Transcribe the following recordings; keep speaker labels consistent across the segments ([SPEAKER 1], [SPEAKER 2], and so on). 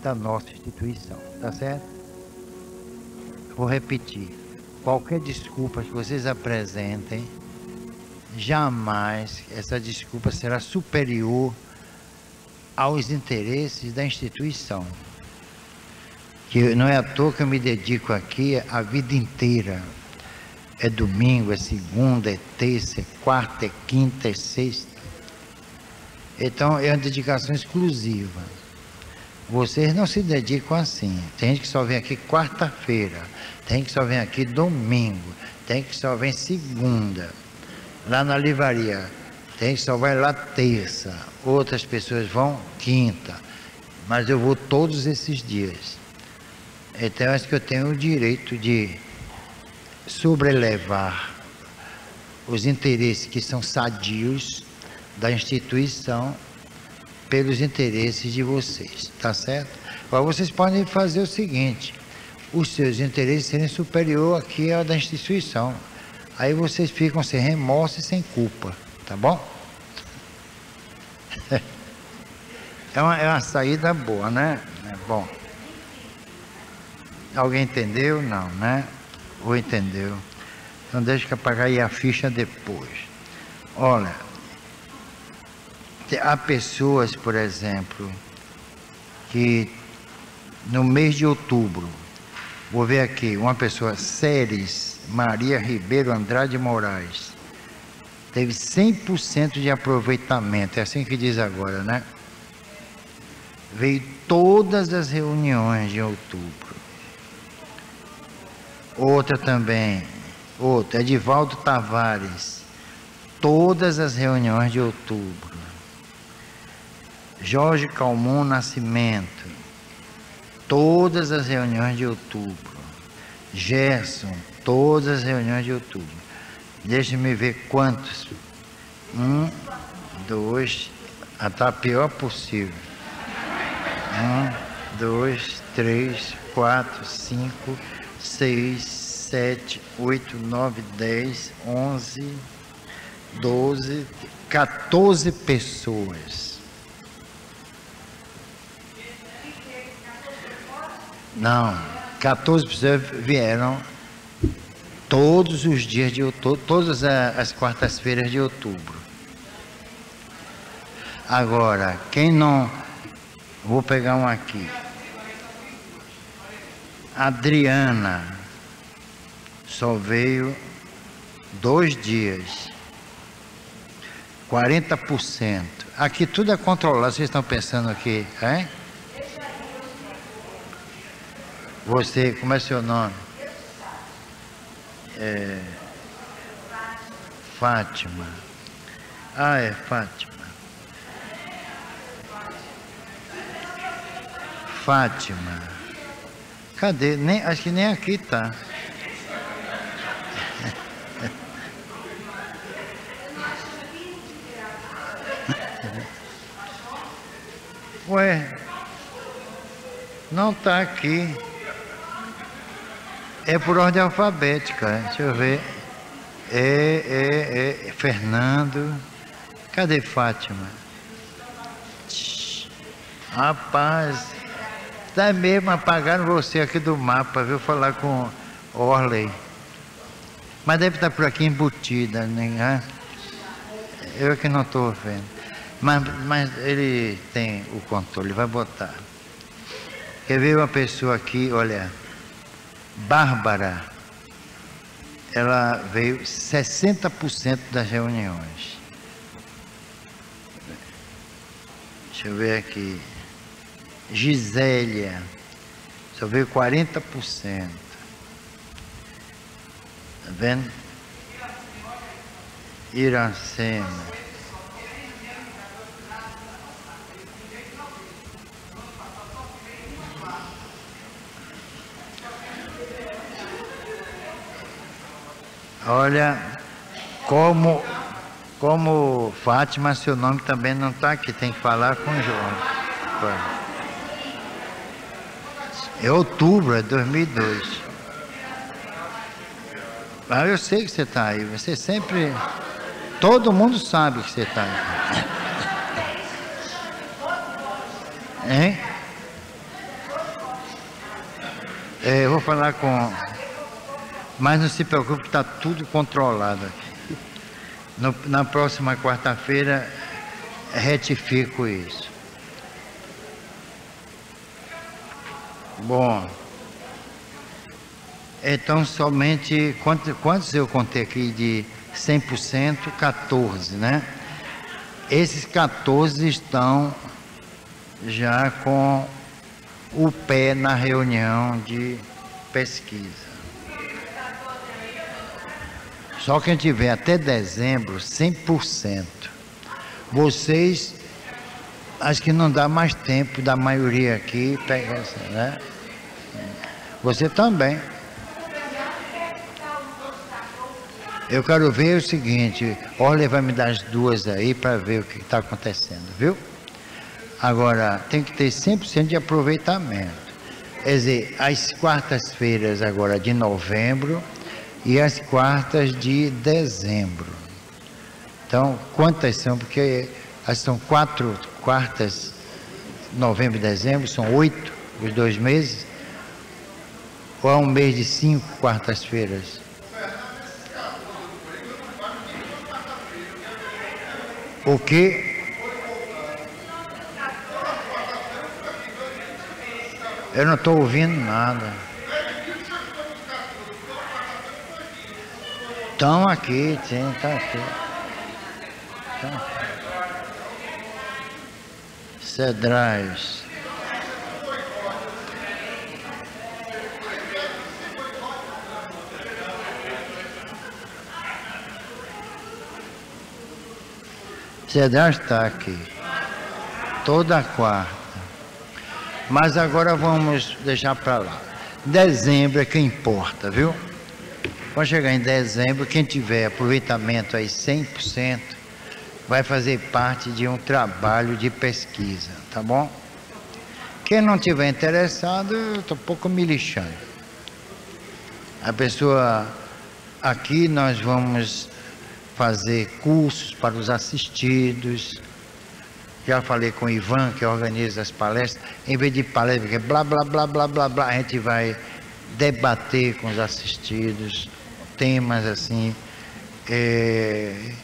[SPEAKER 1] da nossa instituição, tá certo? Vou repetir, qualquer desculpa que vocês apresentem, jamais essa desculpa será superior aos interesses da instituição. Que não é à toa que eu me dedico aqui a vida inteira. É domingo, é segunda, é terça, é quarta, é quinta, é sexta. Então é uma dedicação exclusiva. Vocês não se dedicam assim. Tem gente que só vem aqui quarta-feira, tem que só vem aqui domingo, tem que só vem segunda. Lá na livraria, tem que só vai lá terça. Outras pessoas vão quinta. Mas eu vou todos esses dias. Então acho que eu tenho o direito de sobrelevar os interesses que são sadios da instituição pelos interesses de vocês, tá certo? Agora vocês podem fazer o seguinte, os seus interesses serem superior aqui ao da instituição, aí vocês ficam sem remorso e sem culpa, tá bom? É uma saída boa, né? É bom. Alguém entendeu? Não, né? Ou entendeu? Então deixa que eu pagar aí a ficha depois. Olha, há pessoas, por exemplo, que no mês de outubro, vou ver aqui, uma pessoa, Séries Maria Ribeiro Andrade Moraes, teve 100% de aproveitamento, é assim que diz agora, né? Veio todas as reuniões de outubro. Outra também, Edivaldo Tavares, todas as reuniões de outubro. Jorge Calmon Nascimento, todas as reuniões de outubro. Gerson, todas as reuniões de outubro. Deixa-me ver quantos. 1, 2, está pior possível. 1, 2, 3, 4, 5, 6, 7, 8, 9, 10, 11, 12, 14 pessoas. Não, 14 pessoas vieram todos os dias de outubro, todas as quartas-feiras de outubro. Agora, quem não... Vou pegar um aqui. Adriana só veio 2 dias. 40%. Aqui tudo é controlado, vocês estão pensando aqui, hein? Você, como é seu nome? Fátima. Ah, é Fátima. Fátima. Cadê? Acho que nem aqui tá. Ué, não tá aqui. É por ordem alfabética, deixa eu ver. Fernando. Cadê Fátima? Rapaz, tá mesmo, apagaram você aqui do mapa, viu? Falar com Orley. Mas deve estar por aqui embutida, né? Eu que não estou vendo. Mas ele tem o controle, vai botar. Quer ver uma pessoa aqui, olha, Bárbara, ela veio 60% das reuniões. Deixa eu ver aqui. Gisélia, só veio 40%. Tá vendo? Iracema. Olha, como Fátima, seu nome também não está aqui, tem que falar com o João. É outubro, é 2002. Ah, eu sei que você está aí, você sempre... Todo mundo sabe que você está aí. Hein? Eu vou falar com... Mas não se preocupe, está tudo controlado aqui. Na próxima quarta-feira, retifico isso. Bom, então somente... Quantos eu contei aqui de 100%? 14, né? Esses 14 estão já com o pé na reunião de pesquisa. Só quem tiver até dezembro, 100%. Vocês, acho que não dá mais tempo da maioria aqui pegar, né? Você também. Eu quero ver o seguinte, Orle vai me dar as duas aí para ver o que está acontecendo, viu? Agora, tem que ter 100% de aproveitamento. Quer dizer, as quartas-feiras agora de novembro e as quartas de dezembro. Então, quantas são? Porque são 4 quartas, novembro e dezembro, são 8 os 2 meses. Ou é um mês de 5 quartas-feiras? O quê? Eu não estou ouvindo nada. Estão aqui, sim, está aqui. Cedrais. Cedrais está aqui. Toda quarta. Mas agora vamos deixar para lá. Dezembro é que importa, viu? Quando chegar em dezembro, quem tiver aproveitamento aí 100%, vai fazer parte de um trabalho de pesquisa, tá bom? Quem não tiver interessado, eu estou um pouco me lixando. A pessoa, aqui nós vamos fazer cursos para os assistidos. Já falei com o Ivan, que organiza as palestras. Em vez de palestra, que é blá, blá, blá, blá, blá, blá, a gente vai debater com os assistidos temas assim, que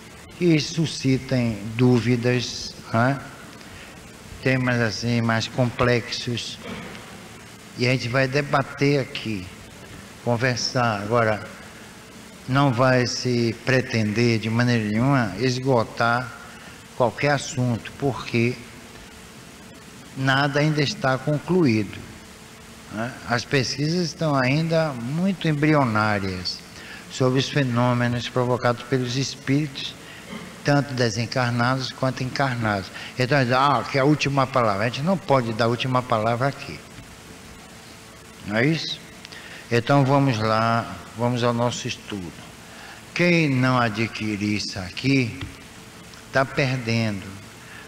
[SPEAKER 1] suscitem dúvidas, né? Temas assim mais complexos. E a gente vai debater aqui, conversar. Agora, não vai se pretender de maneira nenhuma esgotar qualquer assunto, porque nada ainda está concluído, né? As pesquisas estão ainda muito embrionárias sobre os fenômenos provocados pelos espíritos, tanto desencarnados quanto encarnados. Então, que é a última palavra. A gente não pode dar a última palavra aqui. Não é isso? Então vamos lá, vamos ao nosso estudo. Quem não adquirir isso aqui, está perdendo,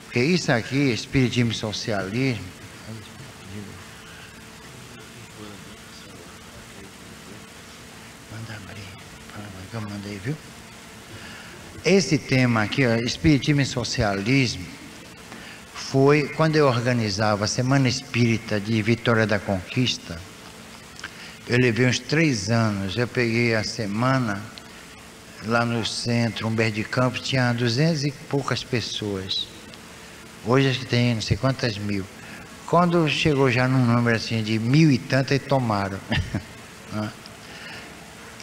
[SPEAKER 1] porque isso aqui, espiritismo e socialismo, manda abrir, fala que eu mandei, viu? Esse tema aqui, ó, espiritismo e socialismo, foi quando eu organizava a Semana Espírita de Vitória da Conquista. Eu levei uns 3 anos, eu peguei a semana lá no centro, Humberto de Campos, tinha 200 e poucas pessoas. Hoje acho que tem não sei quantas mil. Quando chegou já num número assim de 1000 e tanto, eles tomaram.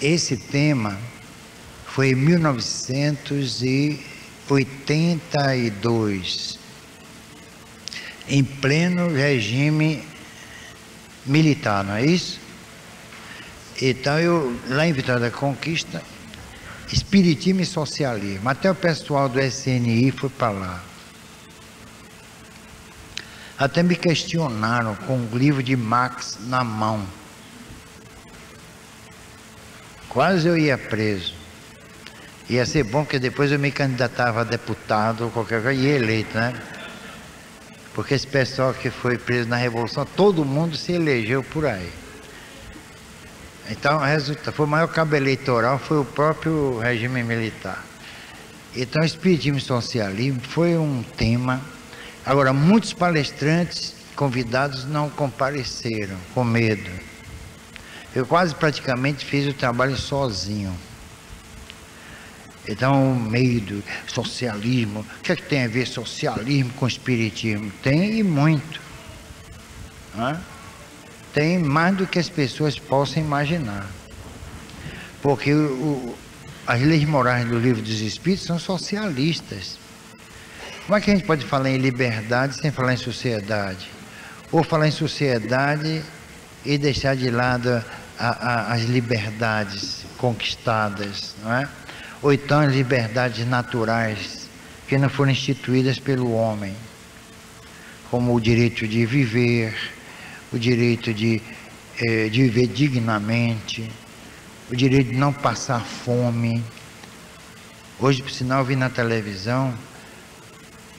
[SPEAKER 1] Esse tema foi em 1982, em pleno regime militar, não é isso? Então eu, lá em Vitória da Conquista, espiritismo e socialismo, até o pessoal do SNI foi para lá. Até me questionaram com o livro de Marx na mão. Quase eu ia preso. Ia ser bom porque depois eu me candidatava a deputado ou qualquer coisa, e eleito, né? Porque esse pessoal que foi preso na Revolução, todo mundo se elegeu por aí. Então, foi o maior cabo eleitoral, foi o próprio regime militar. Então, espiritismo e socialismo foi um tema. Agora, muitos palestrantes convidados não compareceram, com medo. Eu quase praticamente fiz o trabalho sozinho. Então, o meio do socialismo, o que é que tem a ver socialismo com espiritismo? Tem e muito. Né? Tem mais do que as pessoas possam imaginar. Porque as leis morais do Livro dos Espíritos são socialistas. Como é que a gente pode falar em liberdade sem falar em sociedade? Ou falar em sociedade e deixar de lado as liberdades conquistadas, não é? Ou então as liberdades naturais que não foram instituídas pelo homem, como o direito de viver, o direito de viver dignamente, o direito de não passar fome. Hoje, por sinal, eu vi na televisão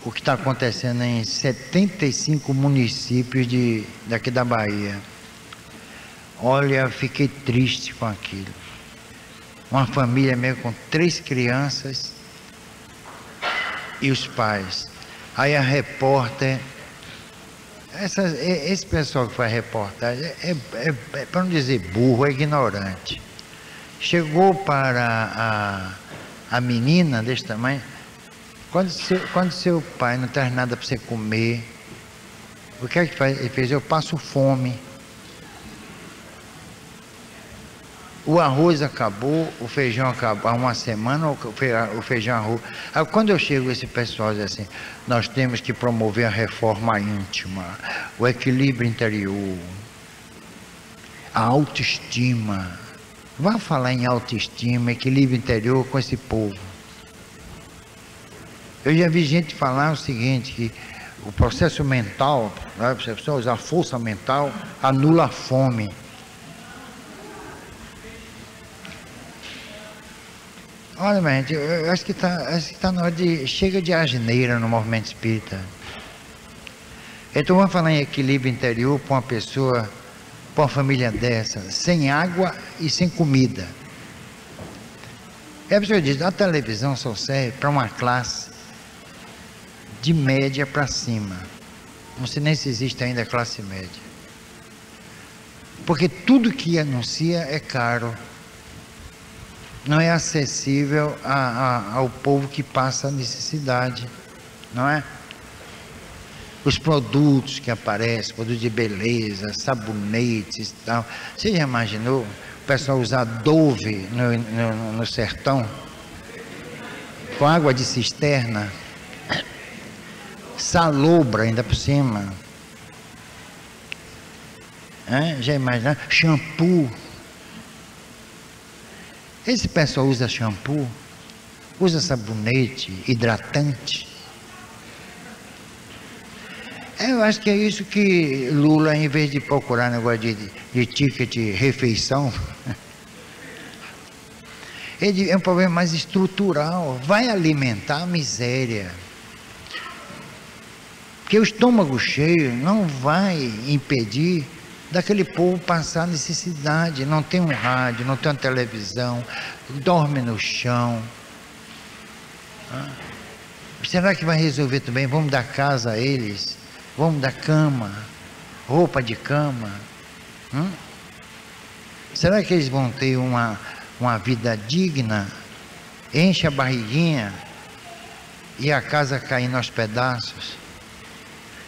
[SPEAKER 1] o que está acontecendo em 75 municípios daqui da Bahia. Olha, fiquei triste com aquilo. Uma família mesmo com 3 crianças e os pais. Aí a repórter, esse pessoal que faz reportagem, para não dizer burro, é ignorante. Chegou para a menina desse tamanho, quando seu pai não traz nada para você comer, o que é que faz? Ele fez: eu passo fome. O arroz acabou, o feijão acabou há uma semana, o feijão arroz. Aí, quando eu chego, esse pessoal diz assim: nós temos que promover a reforma íntima, o equilíbrio interior, a autoestima. Vá falar em autoestima, equilíbrio interior com esse povo. Eu já vi gente falar o seguinte, que o processo mental, né, você usar a força mental, anula a fome. Olha, minha gente, eu acho que está na hora de... Chega de asneira no movimento espírita. Então vamos falar em equilíbrio interior para uma pessoa, para uma família dessa, sem água e sem comida. É a pessoa diz: a televisão só serve para uma classe de média para cima. Não sei nem se existe ainda a classe média. Porque tudo que anuncia é caro. Não é acessível ao povo que passa necessidade, não é? Os produtos que aparecem, produtos de beleza, sabonetes e tal. Você já imaginou o pessoal usar Dove no sertão? Com água de cisterna? Salobra ainda por cima. Já imaginou? Shampoo. Esse pessoal usa shampoo, usa sabonete, hidratante. Eu acho que é isso que Lula, em vez de procurar negócio de ticket refeição, é um problema mais estrutural. Vai alimentar a miséria. Porque o estômago cheio não vai impedir daquele povo passar necessidade. Não tem um rádio, não tem uma televisão, dorme no chão. Será que vai resolver também? Vamos dar casa a eles? Vamos dar cama, roupa de cama? Será que eles vão ter uma vida digna? Enche a barriguinha e a casa caindo aos pedaços?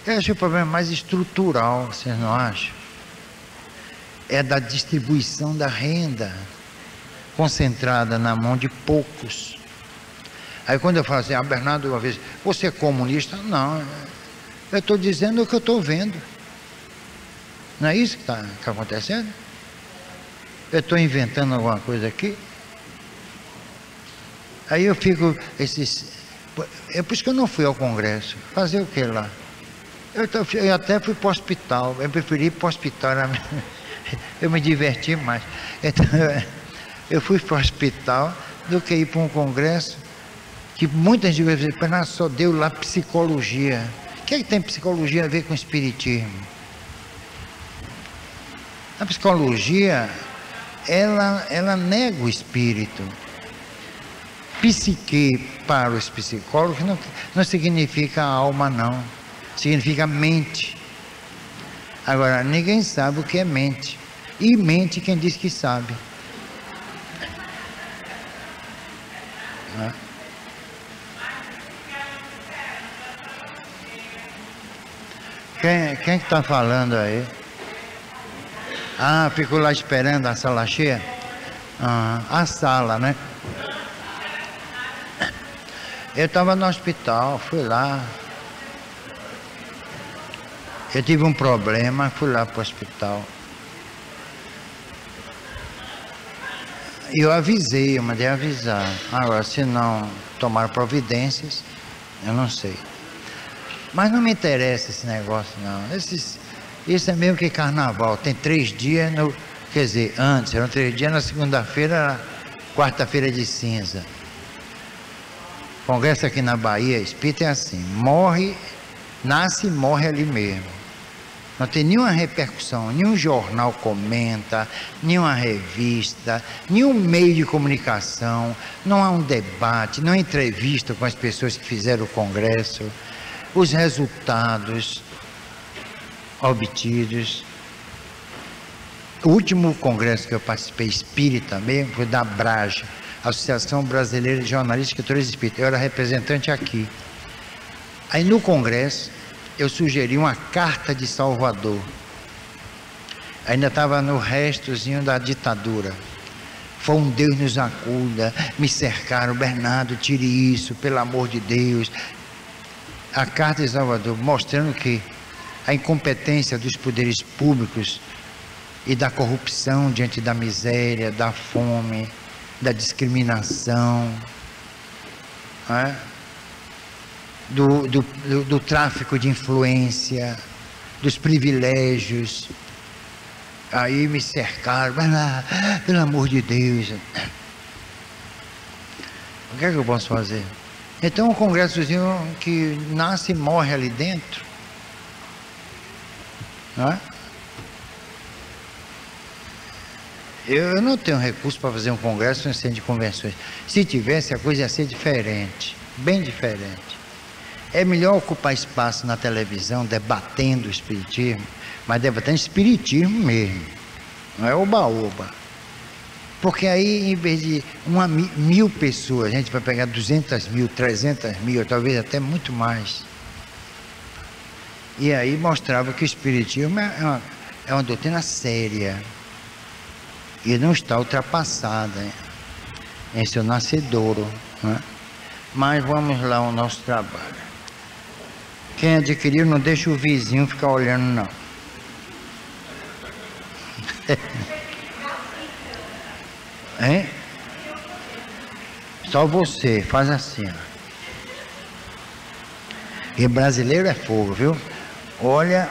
[SPEAKER 1] Eu acho que o problema mais estrutural, vocês não acham? É da distribuição da renda, concentrada na mão de poucos. Aí quando eu falo assim: Bernardo, uma vez, você é comunista? Não, eu estou dizendo o que eu estou vendo. Não é isso que está acontecendo? Eu estou inventando alguma coisa aqui? Aí eu fico, é por isso que eu não fui ao Congresso. Fazer o que lá? Eu até fui para o hospital, eu preferi ir para o hospital, eu me diverti mais. Então, eu fui para o hospital do que ir para um congresso que muita gente vai dizer: só deu lá psicologia. O que é que tem psicologia a ver com espiritismo? A psicologia, ela nega o espírito. Psique para os psicólogos não significa alma, não. Significa mente. Agora, ninguém sabe o que é mente. E mente quem diz que sabe. Né? Quem que está falando aí? Ah, ficou lá esperando a sala cheia? Ah, a sala, né? Eu estava no hospital, fui lá. Eu tive um problema, fui lá para o hospital. Eu avisei, eu mandei avisar. Agora, se não tomaram providências, eu não sei. Mas não me interessa esse negócio, não. Isso é mesmo que carnaval. Tem 3 dias, quer dizer, antes, eram 3 dias, na segunda-feira, era quarta-feira de cinza. Congresso aqui na Bahia, espírita é assim, nasce e morre ali mesmo. Não tem nenhuma repercussão, nenhum jornal comenta, nenhuma revista, nenhum meio de comunicação, não há um debate, não há entrevista com as pessoas que fizeram o congresso, os resultados obtidos. O último congresso que eu participei espírita mesmo foi da Braja, Associação Brasileira de Jornalistas e Escritores Espíritas. Eu era representante aqui. Aí no congresso eu sugeri uma carta de Salvador. Ainda estava no restozinho da ditadura. Foi um Deus nos acuda, me cercaram, Bernardo, tire isso, pelo amor de Deus. A carta de Salvador mostrando que a incompetência dos poderes públicos e da corrupção diante da miséria, da fome, da discriminação, né? do tráfico de influência, dos privilégios. Aí me cercaram, pelo amor de Deus. O que é que eu posso fazer? Então um congressozinho que nasce e morre ali dentro, não é? Eu não tenho recurso para fazer um congresso no centro de convenções. Se tivesse, a coisa ia ser diferente, bem diferente. É melhor ocupar espaço na televisão, debatendo o espiritismo, mas debatendo espiritismo mesmo, não é oba-oba. Porque aí, em vez de 1.000 pessoas, a gente vai pegar 200.000, 300.000, talvez até muito mais. E aí mostrava que o espiritismo é uma doutrina séria e não está ultrapassada em seu nascedouro, né? Mas vamos lá ao nosso trabalho. Quem adquiriu, não deixa o vizinho ficar olhando, não. Hein? Só você, faz assim, ó. E brasileiro é fogo, viu? Olha,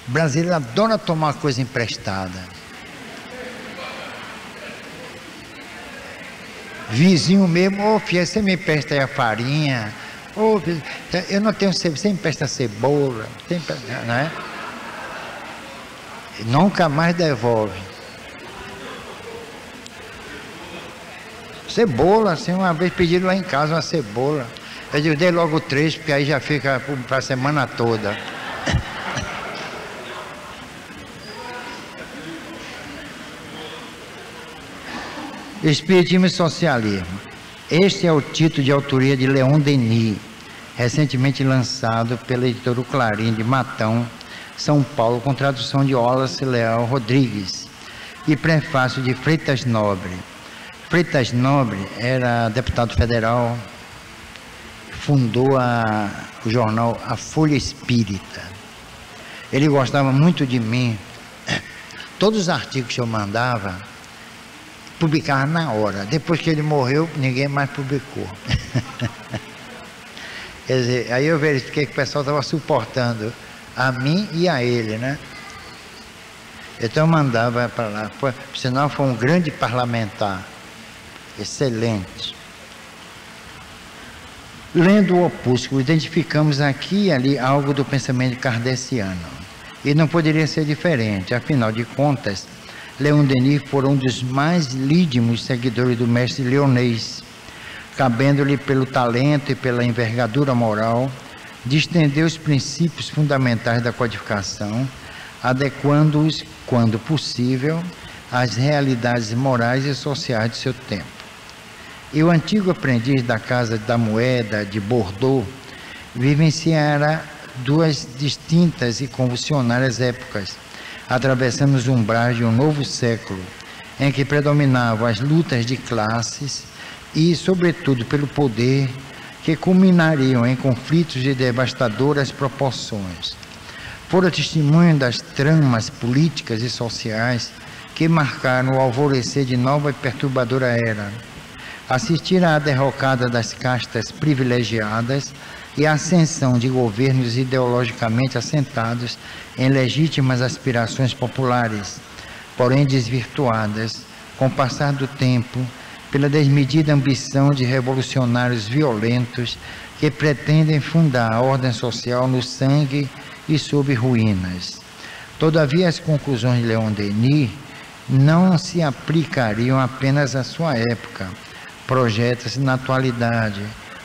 [SPEAKER 1] brasileiro adora tomar coisa emprestada. Vizinho mesmo, ô filha, você me empresta aí a farinha, ô, eu não tenho, você me empresta cebola, não é? Nunca mais devolve. Cebola, assim, uma vez pediram lá em casa uma cebola. Eu digo, dei logo 3, porque aí já fica para a semana toda. Espiritismo e Socialismo. Este é o título de autoria de Leon Denis, recentemente lançado pela editora Clarim de Matão, São Paulo, com tradução de Wallace Leal Rodrigues e prefácio de Freitas Nobre. Freitas Nobre era deputado federal, fundou o jornal A Folha Espírita. Ele gostava muito de mim. Todos os artigos que eu mandava, publicava na hora. Depois que ele morreu, ninguém mais publicou. Quer dizer, aí eu verifiquei que o pessoal estava suportando a mim e a ele, né? Então eu mandava para lá. Senão foi um grande parlamentar. Excelente. Lendo o opúsculo, identificamos aqui e ali algo do pensamento kardeciano. E não poderia ser diferente, afinal de contas, Leon Denis foi um dos mais lídimos seguidores do mestre leonês, cabendo-lhe pelo talento e pela envergadura moral de estender os princípios fundamentais da codificação adequando-os, quando possível, às realidades morais e sociais de seu tempo. E o antigo aprendiz da Casa da Moeda de Bordeaux vivenciara duas distintas e convulsionárias épocas, atravessando os umbrais de um novo século, em que predominavam as lutas de classes e, sobretudo, pelo poder, que culminariam em conflitos de devastadoras proporções. Fora testemunho das tramas políticas e sociais que marcaram o alvorecer de nova e perturbadora era. Assistir à derrocada das castas privilegiadas e à ascensão de governos ideologicamente assentados em legítimas aspirações populares, porém desvirtuadas, com o passar do tempo, pela desmedida ambição de revolucionários violentos que pretendem fundar a ordem social no sangue e sob ruínas. Todavia, as conclusões de Leon Denis não se aplicariam apenas à sua época. Projeta-se na atualidade,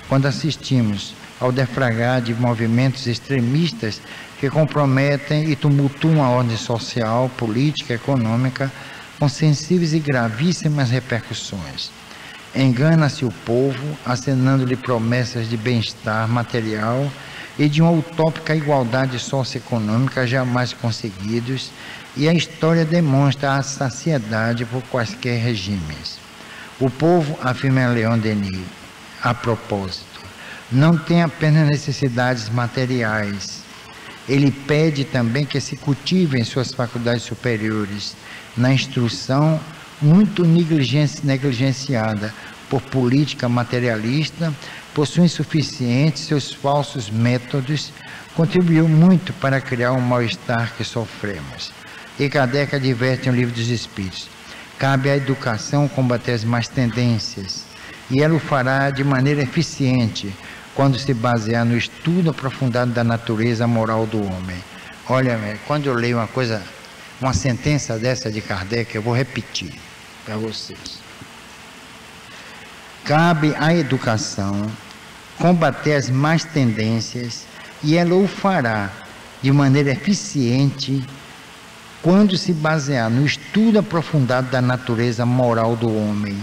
[SPEAKER 1] quando assistimos ao defragrar de movimentos extremistas que comprometem e tumultuam a ordem social, política, econômica, com sensíveis e gravíssimas repercussões. Engana-se o povo, acenando-lhe promessas de bem-estar material e de uma utópica igualdade socioeconômica jamais conseguidos, e a história demonstra a saciedade por quaisquer regimes. O povo, afirma Leon Denis, a propósito, não tem apenas necessidades materiais. Ele pede também que se cultivem suas faculdades superiores na instrução muito negligenciada por política materialista, por sua insuficiência, seus falsos métodos, contribuiu muito para criar um mal-estar que sofremos. E Kardec adverte no Livro dos Espíritos: cabe à educação combater as más tendências, e ela o fará de maneira eficiente quando se basear no estudo aprofundado da natureza moral do homem. Olha, quando eu leio uma sentença dessa de Kardec, eu vou repetir para vocês. Cabe à educação combater as más tendências, e ela o fará de maneira eficiente quando se basear no estudo aprofundado da natureza moral do homem.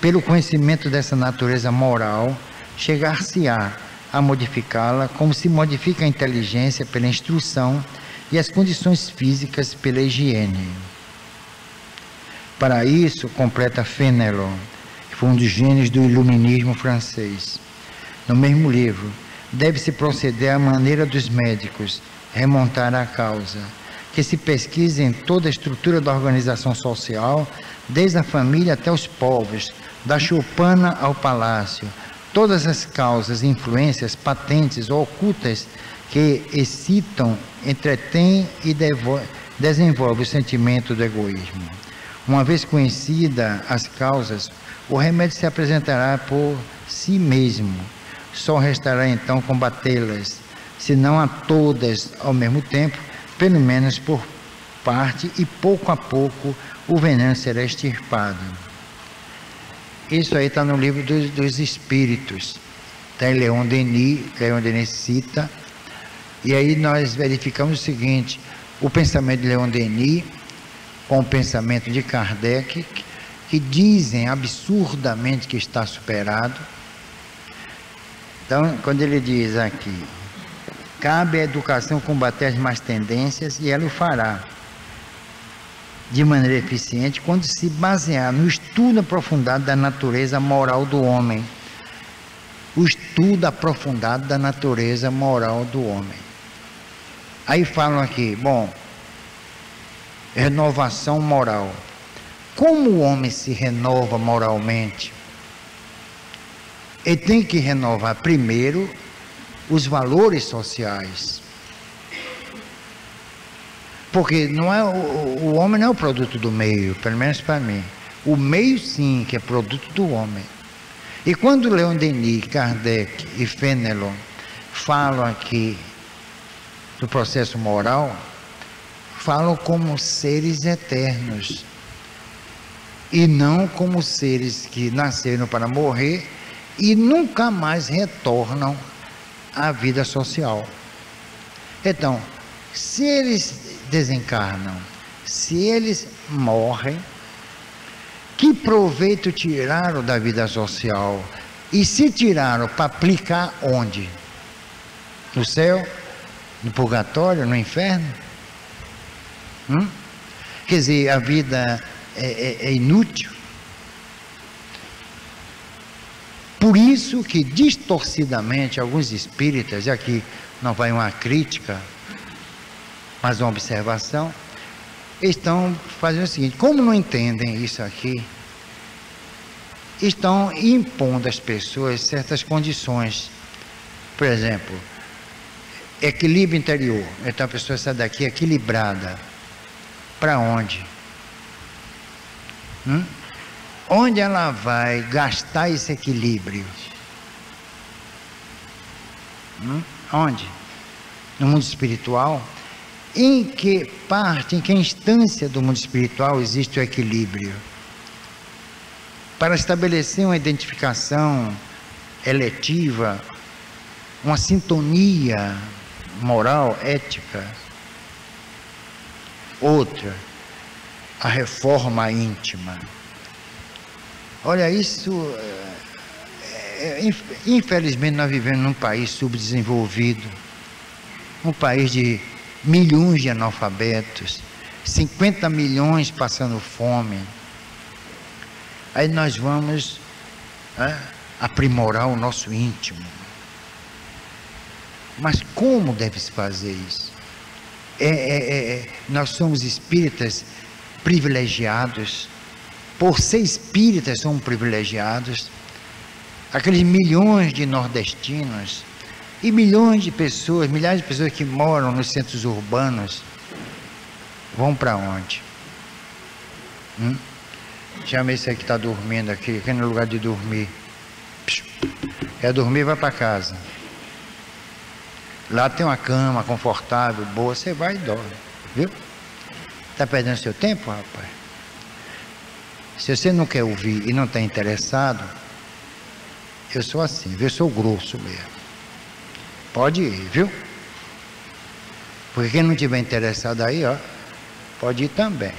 [SPEAKER 1] Pelo conhecimento dessa natureza moral, chegar-se-á a modificá-la como se modifica a inteligência pela instrução e as condições físicas pela higiene. Para isso, completa Fénelon, que foi um dos gênios do iluminismo francês. No mesmo livro, deve-se proceder à maneira dos médicos, remontar a causa, que se pesquise em toda a estrutura da organização social, desde a família até os povos, da choupana ao palácio, todas as causas e influências patentes ou ocultas que excitam, entretêm e desenvolvem o sentimento do egoísmo. Uma vez conhecida as causas, o remédio se apresentará por si mesmo. Só restará então combatê-las, se não a todas ao mesmo tempo, pelo menos por parte, e pouco a pouco o veneno será extirpado. Isso aí está no Livro dos Espíritos. Tem Leon Denis cita, e aí nós verificamos o seguinte: o pensamento de Leon Denis com o pensamento de Kardec, que dizem absurdamente que está superado. Então, quando ele diz aqui, cabe à educação combater as más tendências, e ela o fará de maneira eficiente quando se basear no estudo aprofundado da natureza moral do homem. O estudo aprofundado da natureza moral do homem. Aí falam aqui, bom, renovação moral. Como o homem se renova moralmente? Ele tem que renovar primeiro os valores sociais. Porque não é, o homem não é o produto do meio, pelo menos para mim. O meio sim, que é produto do homem. E quando Leon Denis, Kardec e Fénelon falam aqui do processo moral, falam como seres eternos, e não como seres que nasceram para morrer e nunca mais retornam à vida social. Então, se eles desencarnam? Se eles morrem, que proveito tiraram da vida social? E se tiraram, para aplicar onde? No céu? No purgatório? No inferno? Quer dizer, a vida é inútil. Por isso que distorcidamente alguns espíritas, e aqui não vai uma crítica, mas uma observação, estão fazendo o seguinte: como não entendem isso aqui, estão impondo às pessoas certas condições. Por exemplo, equilíbrio interior. Então a pessoa sai daqui equilibrada. Para onde? Onde ela vai gastar esse equilíbrio? Onde? No mundo espiritual? Em que parte, em que instância do mundo espiritual existe o equilíbrio? Para estabelecer uma identificação eletiva, uma sintonia moral, ética. Outra, a reforma íntima. Olha, isso, infelizmente nós vivemos num país subdesenvolvido, um país de milhões de analfabetos, 50 milhões passando fome. Aí nós vamos aprimorar o nosso íntimo. Mas como deve se fazer isso? Nós somos espíritas privilegiados. Por ser espíritas somos privilegiados. Aqueles milhões de nordestinos e milhões de pessoas, milhares de pessoas que moram nos centros urbanos, vão para onde? Chama esse aí que está dormindo aqui no lugar de dormir. Quer dormir, vai para casa. Lá tem uma cama confortável, boa, você vai e dorme, viu? Está perdendo seu tempo, rapaz? Se você não quer ouvir e não está interessado, eu sou assim, viu? Eu sou grosso mesmo. Pode ir, viu? Porque quem não estiver interessado aí, ó, pode ir também.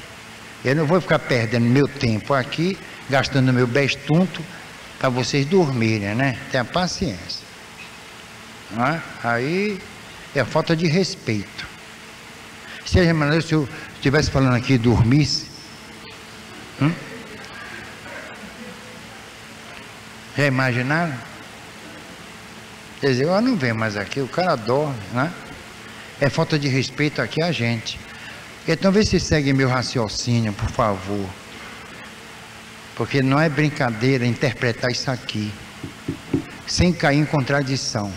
[SPEAKER 1] Eu não vou ficar perdendo meu tempo aqui, gastando meu bestunto para vocês dormirem, né? Tenha paciência. Não é? Aí é falta de respeito. Se eu estivesse falando aqui e dormisse, já imaginaram? Quer dizer, eu não venho mais aqui, o cara dorme, né? É falta de respeito aqui a gente. Então vê se segue meu raciocínio, por favor. Porque não é brincadeira interpretar isso aqui, sem cair em contradição.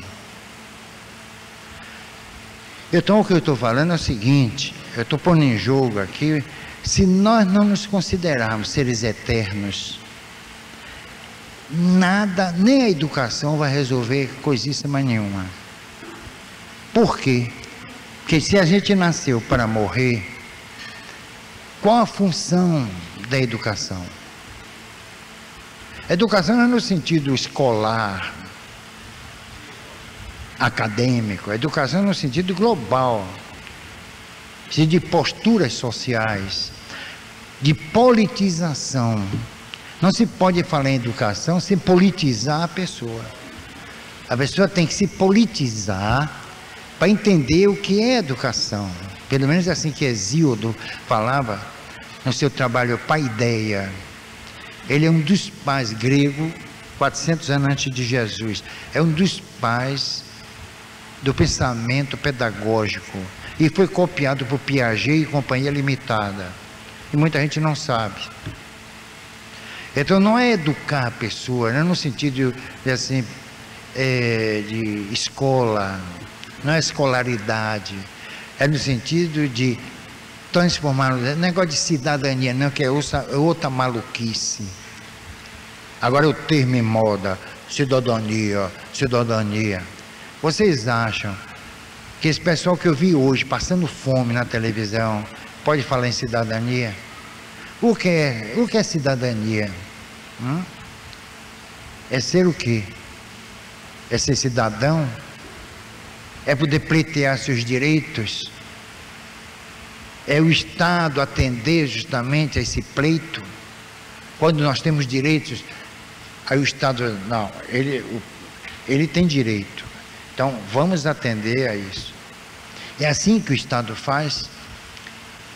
[SPEAKER 1] Então o que eu estou falando é o seguinte: eu estou pondo em jogo aqui, se nós não nos considerarmos seres eternos, nada, nem a educação vai resolver coisíssima nenhuma. Por quê? Porque se a gente nasceu para morrer, qual a função da educação? Educação não é no sentido escolar, acadêmico, educação no sentido global, de posturas sociais, de politização. Não se pode falar em educação sem politizar a pessoa. A pessoa tem que se politizar para entender o que é educação. Pelo menos é assim que Hesíodo falava no seu trabalho Paideia. Ele é um dos pais grego, 400 anos antes de Jesus. É um dos pais do pensamento pedagógico e foi copiado por Piaget e Companhia Limitada, e muita gente não sabe. Então não é educar a pessoa, não é no sentido de, assim, de escola, não é escolaridade, é no sentido de transformar, negócio de cidadania não, que é outra maluquice. Agora o termo em moda, cidadania. Vocês acham que esse pessoal que eu vi hoje passando fome na televisão pode falar em cidadania? O que é cidadania? É ser o quê? É ser cidadão? É poder pleitear seus direitos? É o Estado atender justamente a esse pleito? Quando nós temos direitos, aí o Estado, não, ele tem direito. Então, vamos atender a isso. É assim que o Estado faz?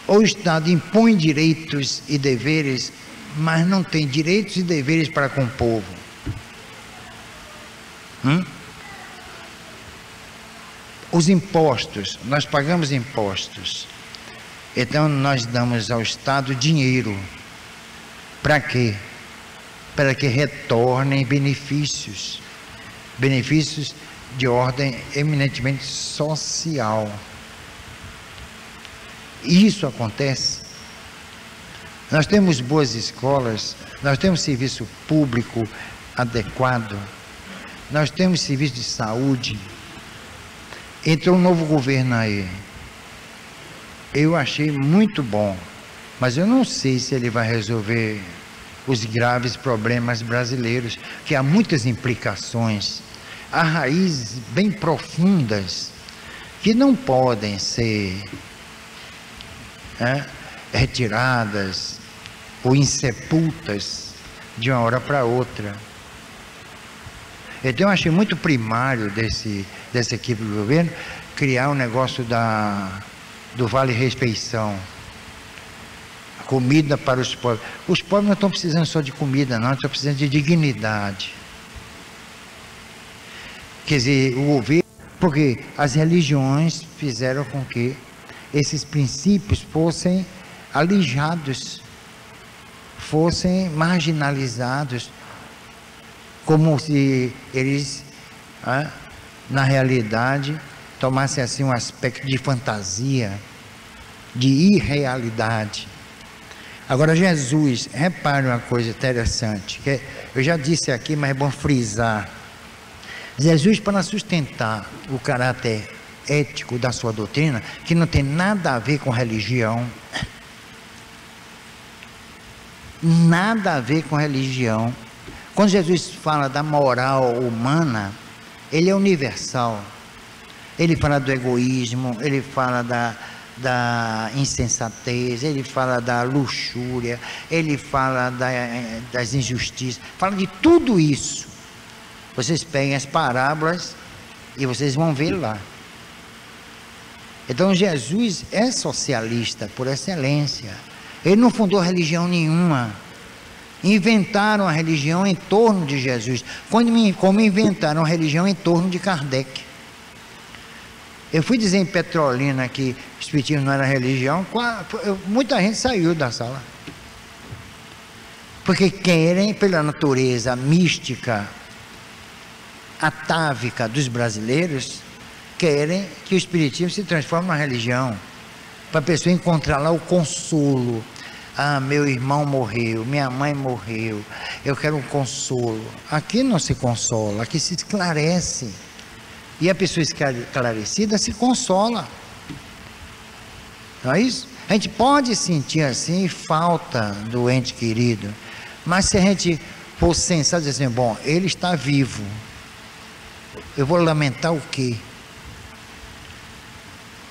[SPEAKER 1] Ou o Estado impõe direitos e deveres, mas não tem direitos e deveres para com o povo? Os impostos, nós pagamos impostos. Então nós damos ao Estado dinheiro. Para quê? Para que retornem benefícios. Benefícios de ordem eminentemente social. Isso acontece. Nós temos boas escolas, nós temos serviço público adequado, nós temos serviço de saúde. Entrou um novo governo aí. Eu achei muito bom, mas eu não sei se ele vai resolver os graves problemas brasileiros, que há muitas implicações, há raízes bem profundas, que não podem ser retiradas ou insepultas de uma hora para outra. Então eu achei muito primário dessa equipe do governo criar um negócio do Vale Refeição, comida para os pobres. Os pobres não estão precisando só de comida, não, estão precisando de dignidade. Quer dizer, o governo, porque as religiões fizeram com que esses princípios fossem alijados, fossem marginalizados, como se eles, na realidade, tomassem assim um aspecto de fantasia, de irrealidade. Agora Jesus, repare uma coisa interessante, que eu já disse aqui, mas é bom frisar. Jesus, para sustentar o caráter ético da sua doutrina, que não tem nada a ver com religião, nada a ver com religião. Quando Jesus fala da moral humana, ele é universal. Ele fala do egoísmo, ele fala da insensatez, ele fala da luxúria, ele fala das injustiças, fala de tudo isso. Vocês peguem as parábolas e vocês vão ver lá. Então Jesus é socialista por excelência. Ele não fundou religião nenhuma. Inventaram a religião em torno de Jesus, como inventaram a religião em torno de Kardec. Eu fui dizer em Petrolina que o espiritismo não era religião, muita gente saiu da sala. Porque querem, pela natureza mística, atávica dos brasileiros, querem que o espiritismo se transforme numa religião, para a pessoa encontrar lá o consolo. Meu irmão morreu, minha mãe morreu, eu quero um consolo. Aqui não se consola, aqui se esclarece. E a pessoa esclarecida se consola. Não é isso? A gente pode sentir assim falta do ente querido, mas se a gente for sensato, dizer assim, bom, ele está vivo, eu vou lamentar o quê?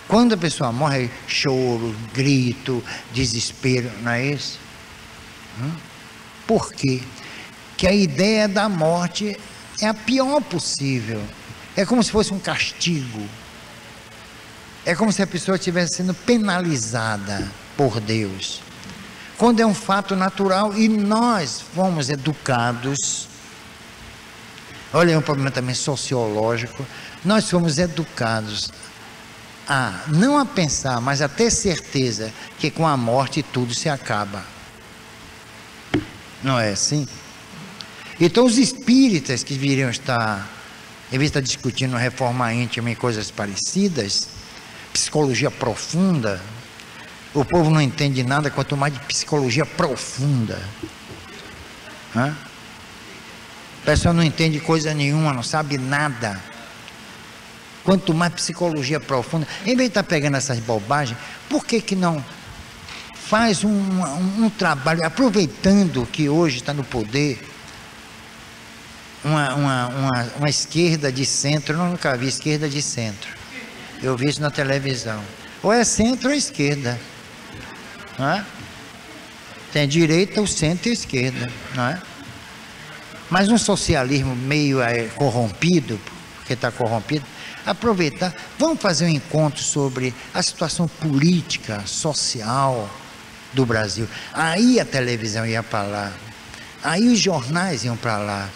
[SPEAKER 1] Quando a pessoa morre, choro, grito, desespero, não é isso? Por quê? Que a ideia da morte é a pior possível. É como se fosse um castigo. É como se a pessoa estivesse sendo penalizada por Deus. Quando é um fato natural e nós fomos educados, olha, é um problema também sociológico, nós fomos educados não a pensar, mas a ter certeza que com a morte tudo se acaba. Não é assim? Então os espíritas que viriam estar, em vez de estar discutindo reforma íntima e coisas parecidas, psicologia profunda, o povo não entende nada, quanto mais de psicologia profunda. A pessoa não entende coisa nenhuma, não sabe nada. Quanto mais psicologia profunda, em vez de estar pegando essas bobagens, por que não faz um trabalho, aproveitando que hoje está no poder, uma esquerda de centro? Eu nunca vi esquerda de centro, eu vi isso na televisão, ou é centro ou é esquerda, não é? Tem a direita, o centro e a esquerda, não é? Mas um socialismo meio corrompido, porque está corrompido, aproveitar, vamos fazer um encontro sobre a situação política, social do Brasil. Aí a televisão ia para lá, aí os jornais iam para lá.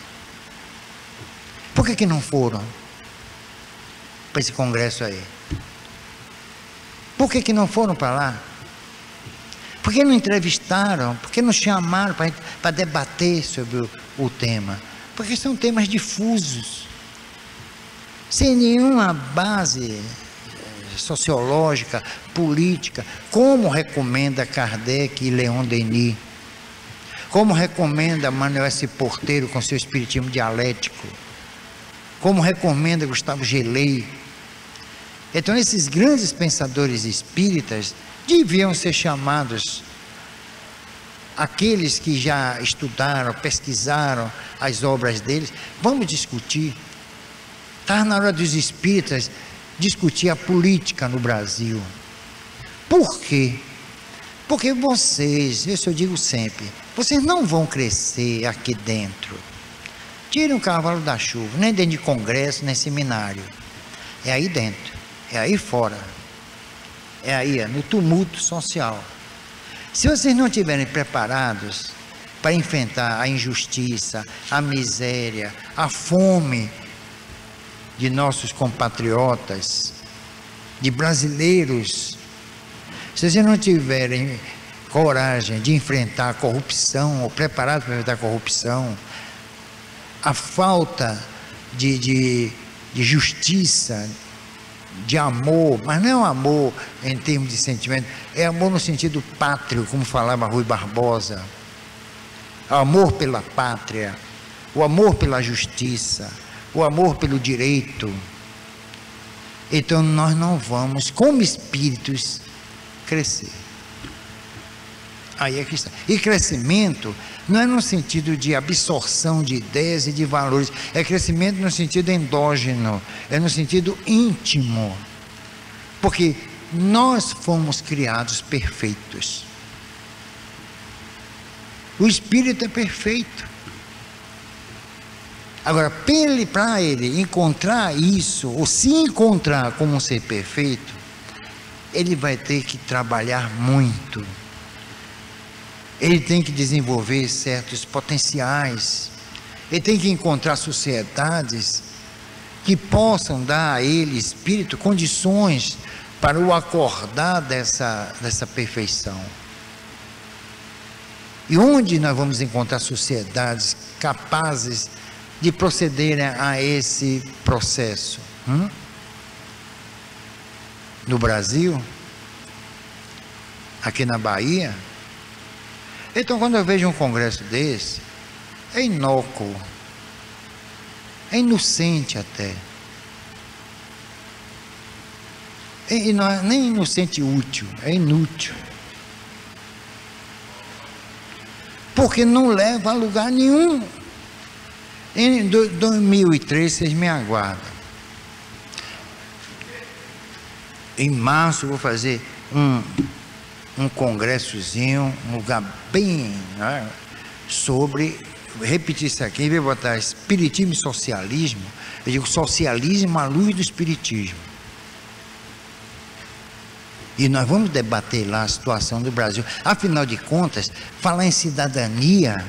[SPEAKER 1] Por que não foram para esse congresso aí? Por que não foram para lá? Por que não entrevistaram? Por que não chamaram para debater sobre o tema? Porque são temas difusos, sem nenhuma base sociológica, política, como recomenda Kardec e Leon Denis, como recomenda Manuel S. Porteiro com seu espiritismo dialético, como recomenda Gustavo Gelei. Então esses grandes pensadores espíritas deviam ser chamados, aqueles que já estudaram, pesquisaram as obras deles, vamos discutir. Está na hora dos espíritas discutir a política no Brasil. Por quê? Porque vocês, isso eu digo sempre, vocês não vão crescer aqui dentro. Tirem o cavalo da chuva, nem dentro de congresso, nem seminário. É aí dentro, é aí fora. É aí, no tumulto social. Se vocês não estiverem preparados para enfrentar a injustiça, a miséria, a fome de nossos compatriotas, de brasileiros, se vocês não tiverem coragem de enfrentar a corrupção, ou preparados para enfrentar a corrupção, a falta de justiça, de amor, mas não é um amor em termos de sentimento, é amor no sentido pátrio, como falava Rui Barbosa, o amor pela pátria, o amor pela justiça, o amor pelo direito. Então nós não vamos, como espíritos, crescer. Aí é que está. E crescimento não é no sentido de absorção de ideias e de valores, é crescimento no sentido endógeno, é no sentido íntimo, porque nós fomos criados perfeitos. O espírito é perfeito. Agora, para ele encontrar isso, ou se encontrar como um ser perfeito, ele vai ter que trabalhar muito. Ele tem que desenvolver certos potenciais, ele tem que encontrar sociedades que possam dar a ele, espírito, condições para o acordar dessa perfeição. E onde nós vamos encontrar sociedades capazes de procederem a esse processo? No Brasil? Aqui na Bahia? Então, quando eu vejo um congresso desse, é inócuo, é inocente até. E não é nem inocente útil, é inútil. Porque não leva a lugar nenhum. Em 2003, vocês me aguardam. Em março, eu vou fazer um congressozinho, um lugar bem, né, sobre, vou repetir isso aqui, vou botar espiritismo e socialismo, eu digo socialismo à luz do espiritismo. E nós vamos debater lá a situação do Brasil. Afinal de contas, falar em cidadania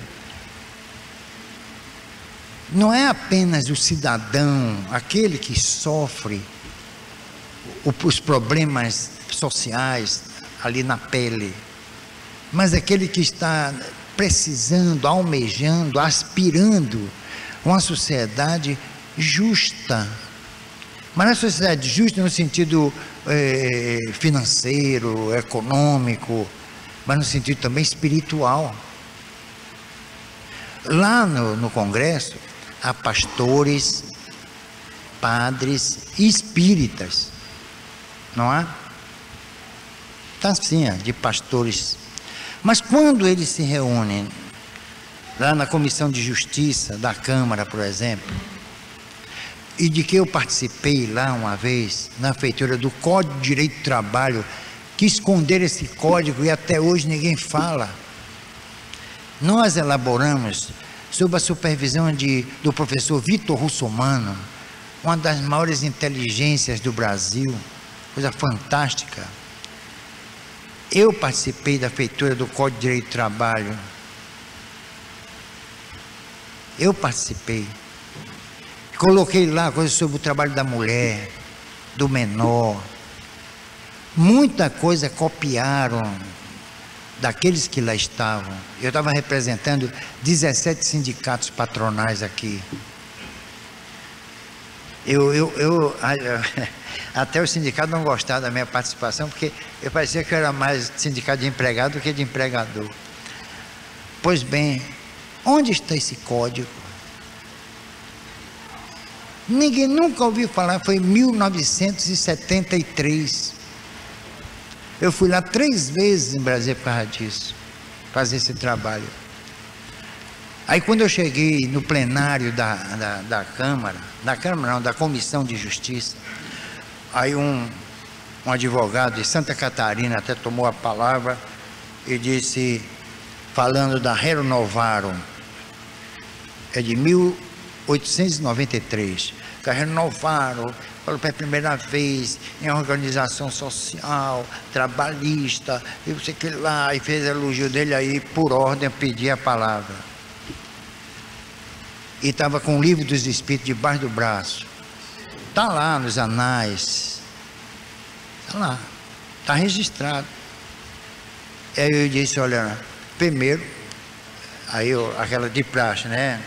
[SPEAKER 1] não é apenas o cidadão, aquele que sofre os problemas sociais ali na pele, mas aquele que está precisando, almejando, aspirando uma sociedade justa. Mas não é sociedade justa no sentido financeiro, econômico, mas no sentido também espiritual. Lá no Congresso há pastores, padres e espíritas, não há? Está assim, de pastores. Mas quando eles se reúnem, lá na Comissão de Justiça da Câmara, por exemplo, e de que eu participei lá uma vez, na feitura do Código de Direito do Trabalho, que esconderam esse código e até hoje ninguém fala. Nós elaboramos, sob a supervisão do professor Vitor Russomano, uma das maiores inteligências do Brasil, coisa fantástica. Eu participei da feitura do Código de Direito do Trabalho. Eu participei. Coloquei lá coisas sobre o trabalho da mulher, do menor. Muita coisa copiaram daqueles que lá estavam. Eu estava representando 17 sindicatos patronais aqui. Até o sindicato não gostava da minha participação, porque eu parecia que eu era mais sindicato de empregado do que de empregador. Pois bem, onde está esse código? Ninguém nunca ouviu falar, foi em 1973. Eu fui lá 3 vezes em Brasília por causa disso, fazer esse trabalho. Aí quando eu cheguei no plenário da Câmara não, da Comissão de Justiça, aí um advogado de Santa Catarina até tomou a palavra e disse, falando da Rerum Novarum, é de 1893, que a Rerum Novarum falou pela primeira vez em organização social, trabalhista, e não sei o que lá, e fez elogio dele, aí por ordem eu pedi a palavra. E estava com o Livro dos Espíritos debaixo do braço. Está lá nos anais. Está lá. Está registrado. Aí eu disse, olha, primeiro, aí aquela de praxe, né?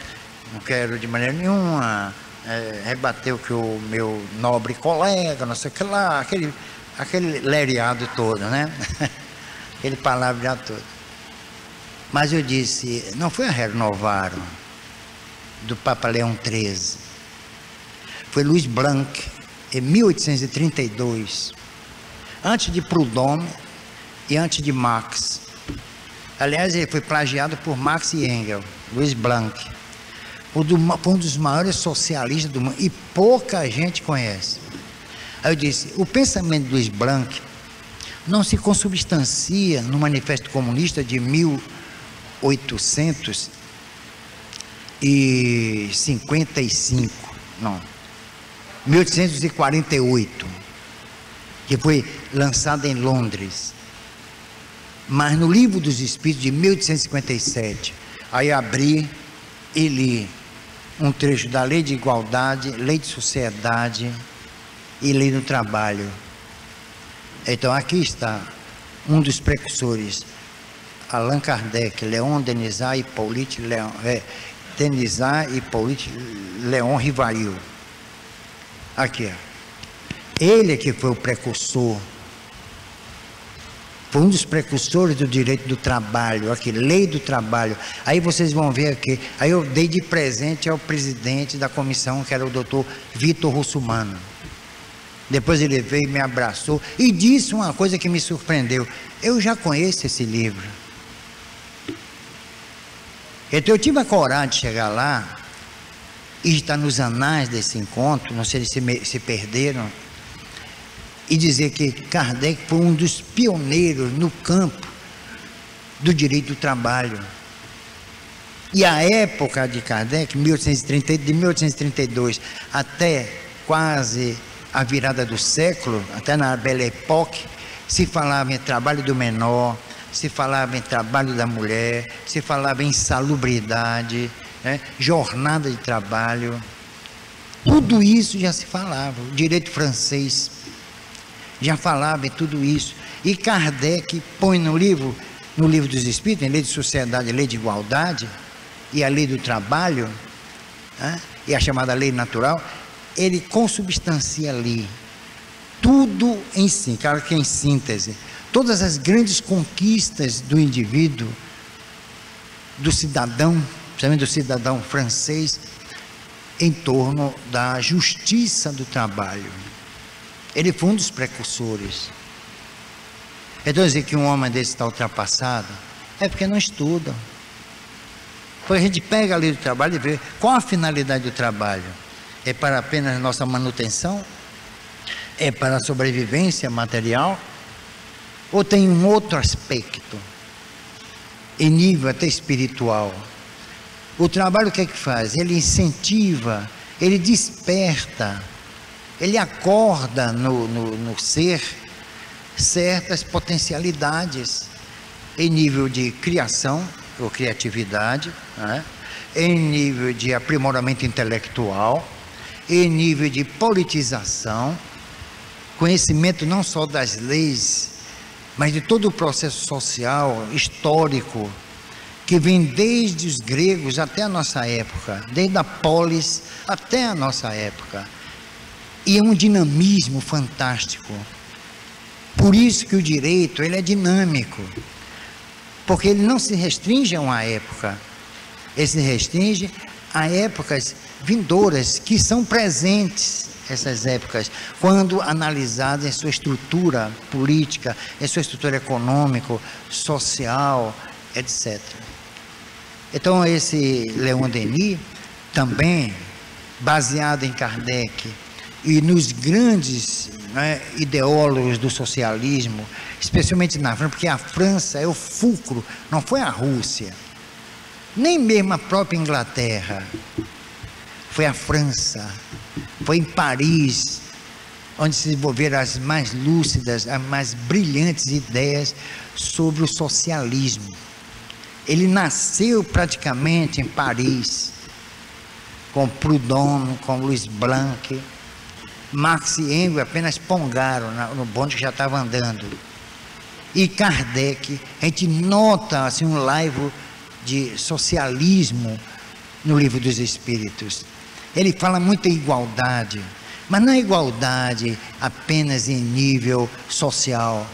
[SPEAKER 1] Não quero de maneira nenhuma rebater o que o meu nobre colega, não sei o que lá, aquele lereado todo, né? Aquele palavreado todo. Mas eu disse, não foi a Rerum Novarum do Papa Leão XIII, foi Louis Blanc, em 1832, antes de Proudhon e antes de Marx. Aliás, ele foi plagiado por Marx e Engels, Louis Blanc, foi um dos maiores socialistas do mundo, e pouca gente conhece. Aí eu disse, o pensamento de Louis Blanc não se consubstancia no Manifesto Comunista de 1848, que foi lançado em Londres. Mas no Livro dos Espíritos de 1857, aí abri e li um trecho da Lei de Igualdade, Lei de Sociedade e Lei do Trabalho. Então aqui está um dos precursores, Allan Kardec, Léon Denisard e Hippolyte Léon Rivail. Aqui, ó. Ele é que foi o precursor, foi um dos precursores do direito do trabalho, aqui, Lei do Trabalho. Aí vocês vão ver aqui, aí eu dei de presente ao presidente da comissão, que era o doutor Vitor Russomano. Depois ele veio e me abraçou e disse uma coisa que me surpreendeu, eu já conheço esse livro. Então eu tive a coragem de chegar lá, e está nos anais desse encontro, não sei se perderam, e dizer que Kardec foi um dos pioneiros no campo do direito do trabalho. E a época de Kardec, de 1832 até quase a virada do século, até na Belle Époque, se falava em trabalho do menor, se falava em trabalho da mulher, se falava em insalubridade, né, jornada de trabalho, tudo isso já se falava. O direito francês já falava em tudo isso, e Kardec põe no livro dos Espíritos, em Lei de Sociedade, Lei de Igualdade e a Lei do Trabalho, né, e a chamada Lei Natural, ele consubstancia ali tudo em si, claro que em síntese, todas as grandes conquistas do indivíduo, do cidadão, principalmente do cidadão francês, em torno da justiça do trabalho. Ele foi um dos precursores. Então dizer que um homem desse está ultrapassado é porque não estuda. Quando a gente pega a Lei do Trabalho e vê qual a finalidade do trabalho, é para apenas nossa manutenção, é para a sobrevivência material, ou tem um outro aspecto, em nível até espiritual? O trabalho o que é que faz? Ele incentiva, ele desperta, ele acorda no ser certas potencialidades em nível de criação ou criatividade, né? Em nível de aprimoramento intelectual, em nível de politização, conhecimento não só das leis, mas de todo o processo social, histórico, que vem desde os gregos até a nossa época, desde a polis até a nossa época. E é um dinamismo fantástico. Por isso que o direito, ele é dinâmico, porque ele não se restringe a uma época, ele se restringe a épocas vindouras, que são presentes, essas épocas, quando analisadas em sua estrutura política, em sua estrutura econômica, social, etc. Então esse Leon Denis, também baseado em Kardec e nos grandes, né, ideólogos do socialismo, especialmente na França, porque a França é o fulcro, não foi a Rússia, nem mesmo a própria Inglaterra, foi a França, foi em Paris, onde se desenvolveram as mais lúcidas, as mais brilhantes ideias sobre o socialismo. Ele nasceu praticamente em Paris, com Proudhon, com Louis Blanc. Marx e Engels apenas pongaram no bonde que já estava andando. E Kardec, a gente nota assim, um laivo de socialismo no Livro dos Espíritos. Ele fala muito em igualdade, mas não é igualdade apenas em nível social,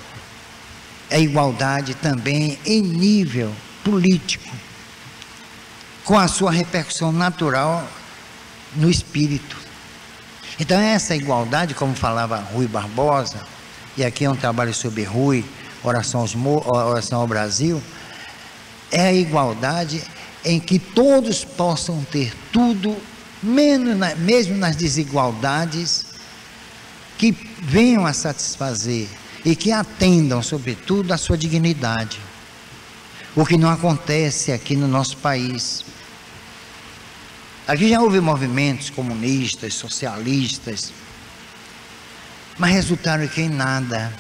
[SPEAKER 1] é igualdade também em nível político, com a sua repercussão natural no espírito. Então essa igualdade, como falava Rui Barbosa, e aqui é um trabalho sobre Rui, oração ao Brasil, é a igualdade em que todos possam ter tudo, mesmo nas desigualdades, que venham a satisfazer e que atendam, sobretudo, à sua dignidade. O que não acontece aqui no nosso país. Aqui já houve movimentos comunistas, socialistas, mas resultaram em nada.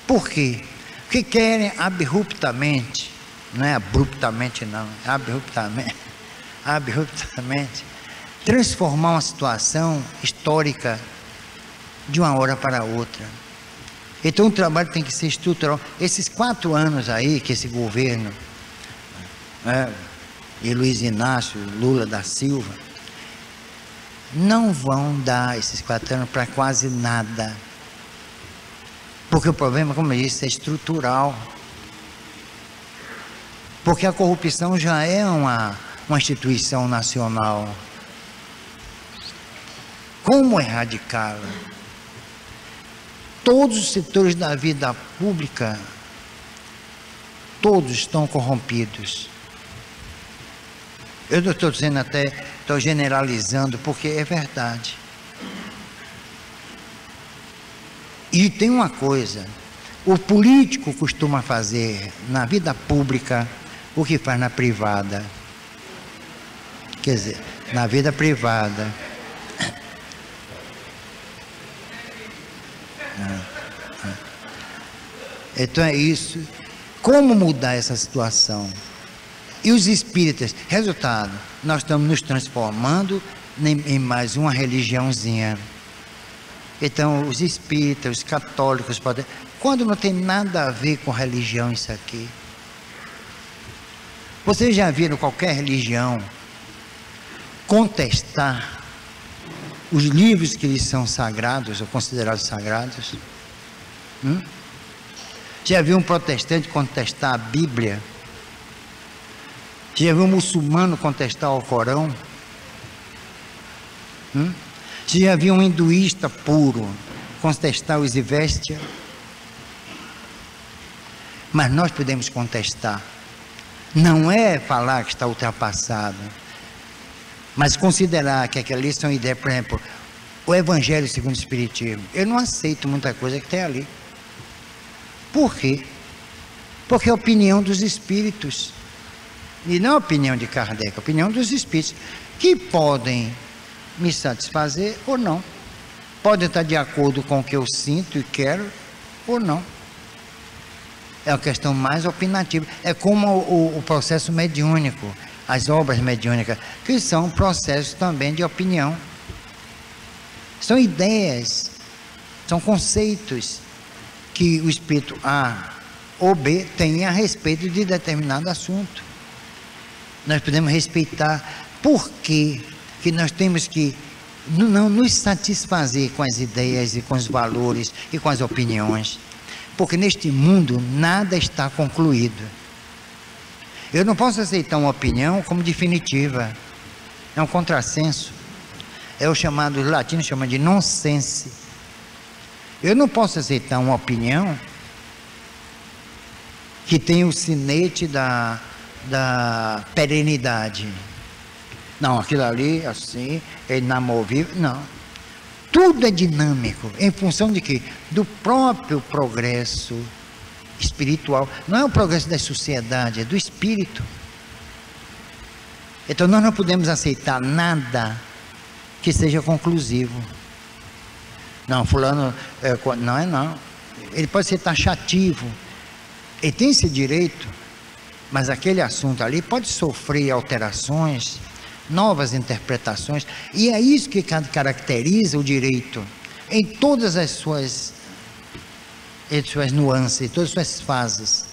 [SPEAKER 1] Por quê? Porque querem abruptamente, não é abruptamente não, abruptamente, transformar uma situação histórica de uma hora para outra. Então o trabalho tem que ser estrutural. Esses 4 anos aí que esse governo, e Luiz Inácio Lula da Silva, não vão dar esses 4 anos para quase nada. Porque o problema, como eu disse, é estrutural. Porque a corrupção já é uma instituição nacional. Como erradicá-la? Todos os setores da vida pública, todos estão corrompidos. Eu não estou dizendo até, estou generalizando, porque é verdade. E tem uma coisa, o político costuma fazer na vida pública o que faz na privada. Quer dizer, na vida privada. Então é isso. Como mudar essa situação? E os espíritas, resultado, nós estamos nos transformando em mais uma religiãozinha. Então os espíritas, os católicos, quando não tem nada a ver com religião isso aqui. Vocês já viram qualquer religião contestar os livros que eles são sagrados ou considerados sagrados? Já viu um protestante contestar a Bíblia? Já viu um muçulmano contestar o Corão? Já viu um hinduísta puro contestar os Ivestia? Mas nós podemos contestar. Não é falar que está ultrapassado, mas considerar que aquelas são ideias, por exemplo, o Evangelho segundo o Espiritismo. Eu não aceito muita coisa que tem ali. Por quê? Porque é a opinião dos espíritos, e não a opinião de Kardec, a opinião dos espíritos, que podem me satisfazer ou não, podem estar de acordo com o que eu sinto e quero ou não. É uma questão mais opinativa. É como o processo mediúnico, as obras mediúnicas, que são processos também de opinião. São ideias, são conceitos que o espírito A ou B tem a respeito de determinado assunto. Nós podemos respeitar. Por que nós temos que não nos satisfazer com as ideias e com os valores e com as opiniões? Porque neste mundo nada está concluído. Eu não posso aceitar uma opinião como definitiva. É um contrassenso. É o chamado, os latinos chamam de nonsense. Eu não posso aceitar uma opinião que tem o sinete da perenidade. Não, aquilo ali, assim, é inamovível. Não. Tudo é dinâmico. Em função de quê? Do próprio progresso espiritual. Não é o progresso da sociedade, é do espírito. Então nós não podemos aceitar nada que seja conclusivo. Não, fulano, não. Ele pode ser taxativo. Ele tem esse direito, mas aquele assunto ali pode sofrer alterações, novas interpretações, e é isso que caracteriza o direito, em todas as suas nuances, em todas as suas fases.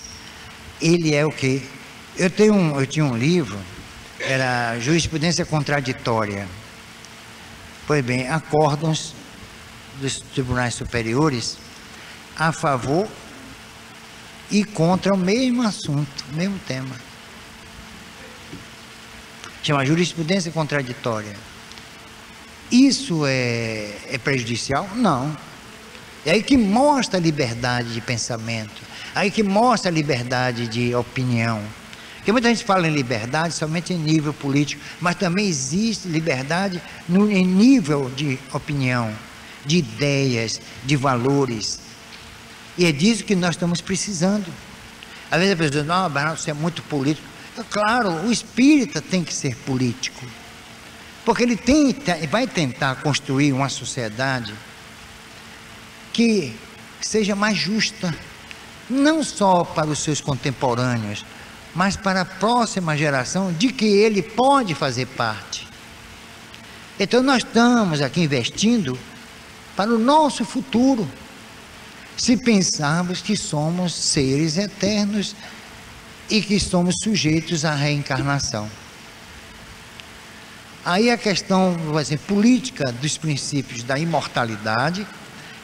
[SPEAKER 1] Ele é o quê? Eu tinha um livro, era Jurisprudência Contraditória. Pois bem, acórdãos dos tribunais superiores a favor e contra o mesmo assunto, o mesmo tema. Chama jurisprudência contraditória. Isso é prejudicial? Não. É aí que mostra a liberdade de pensamento, aí que mostra a liberdade de opinião. Porque muita gente fala em liberdade somente em nível político, mas também existe liberdade em nível de opinião, de ideias, de valores. E é disso que nós estamos precisando. Às vezes a pessoa diz, não, Bernardo, você é muito político. Claro, o espírita tem que ser político, porque ele vai tentar construir uma sociedade que seja mais justa, não só para os seus contemporâneos, mas para a próxima geração de que ele pode fazer parte. Então nós estamos aqui investindo para o nosso futuro, se pensarmos que somos seres eternos e que somos sujeitos à reencarnação. Aí a questão, assim, política dos princípios da imortalidade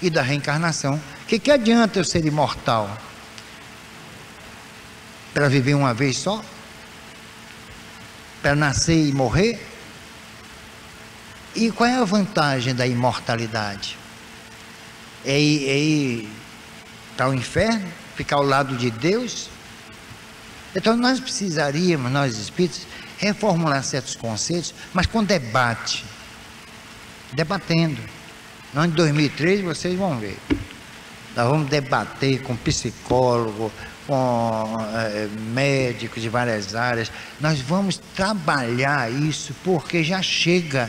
[SPEAKER 1] e da reencarnação. Que adianta eu ser imortal? Para viver uma vez só? Para nascer e morrer? E qual é a vantagem da imortalidade? É ir para o inferno? Ficar ao lado de Deus? Então nós precisaríamos, nós espíritos, reformular certos conceitos, mas com debate, debatendo. No ano de 2003 vocês vão ver, nós vamos debater com psicólogo, com médicos de várias áreas, nós vamos trabalhar isso, porque já chega.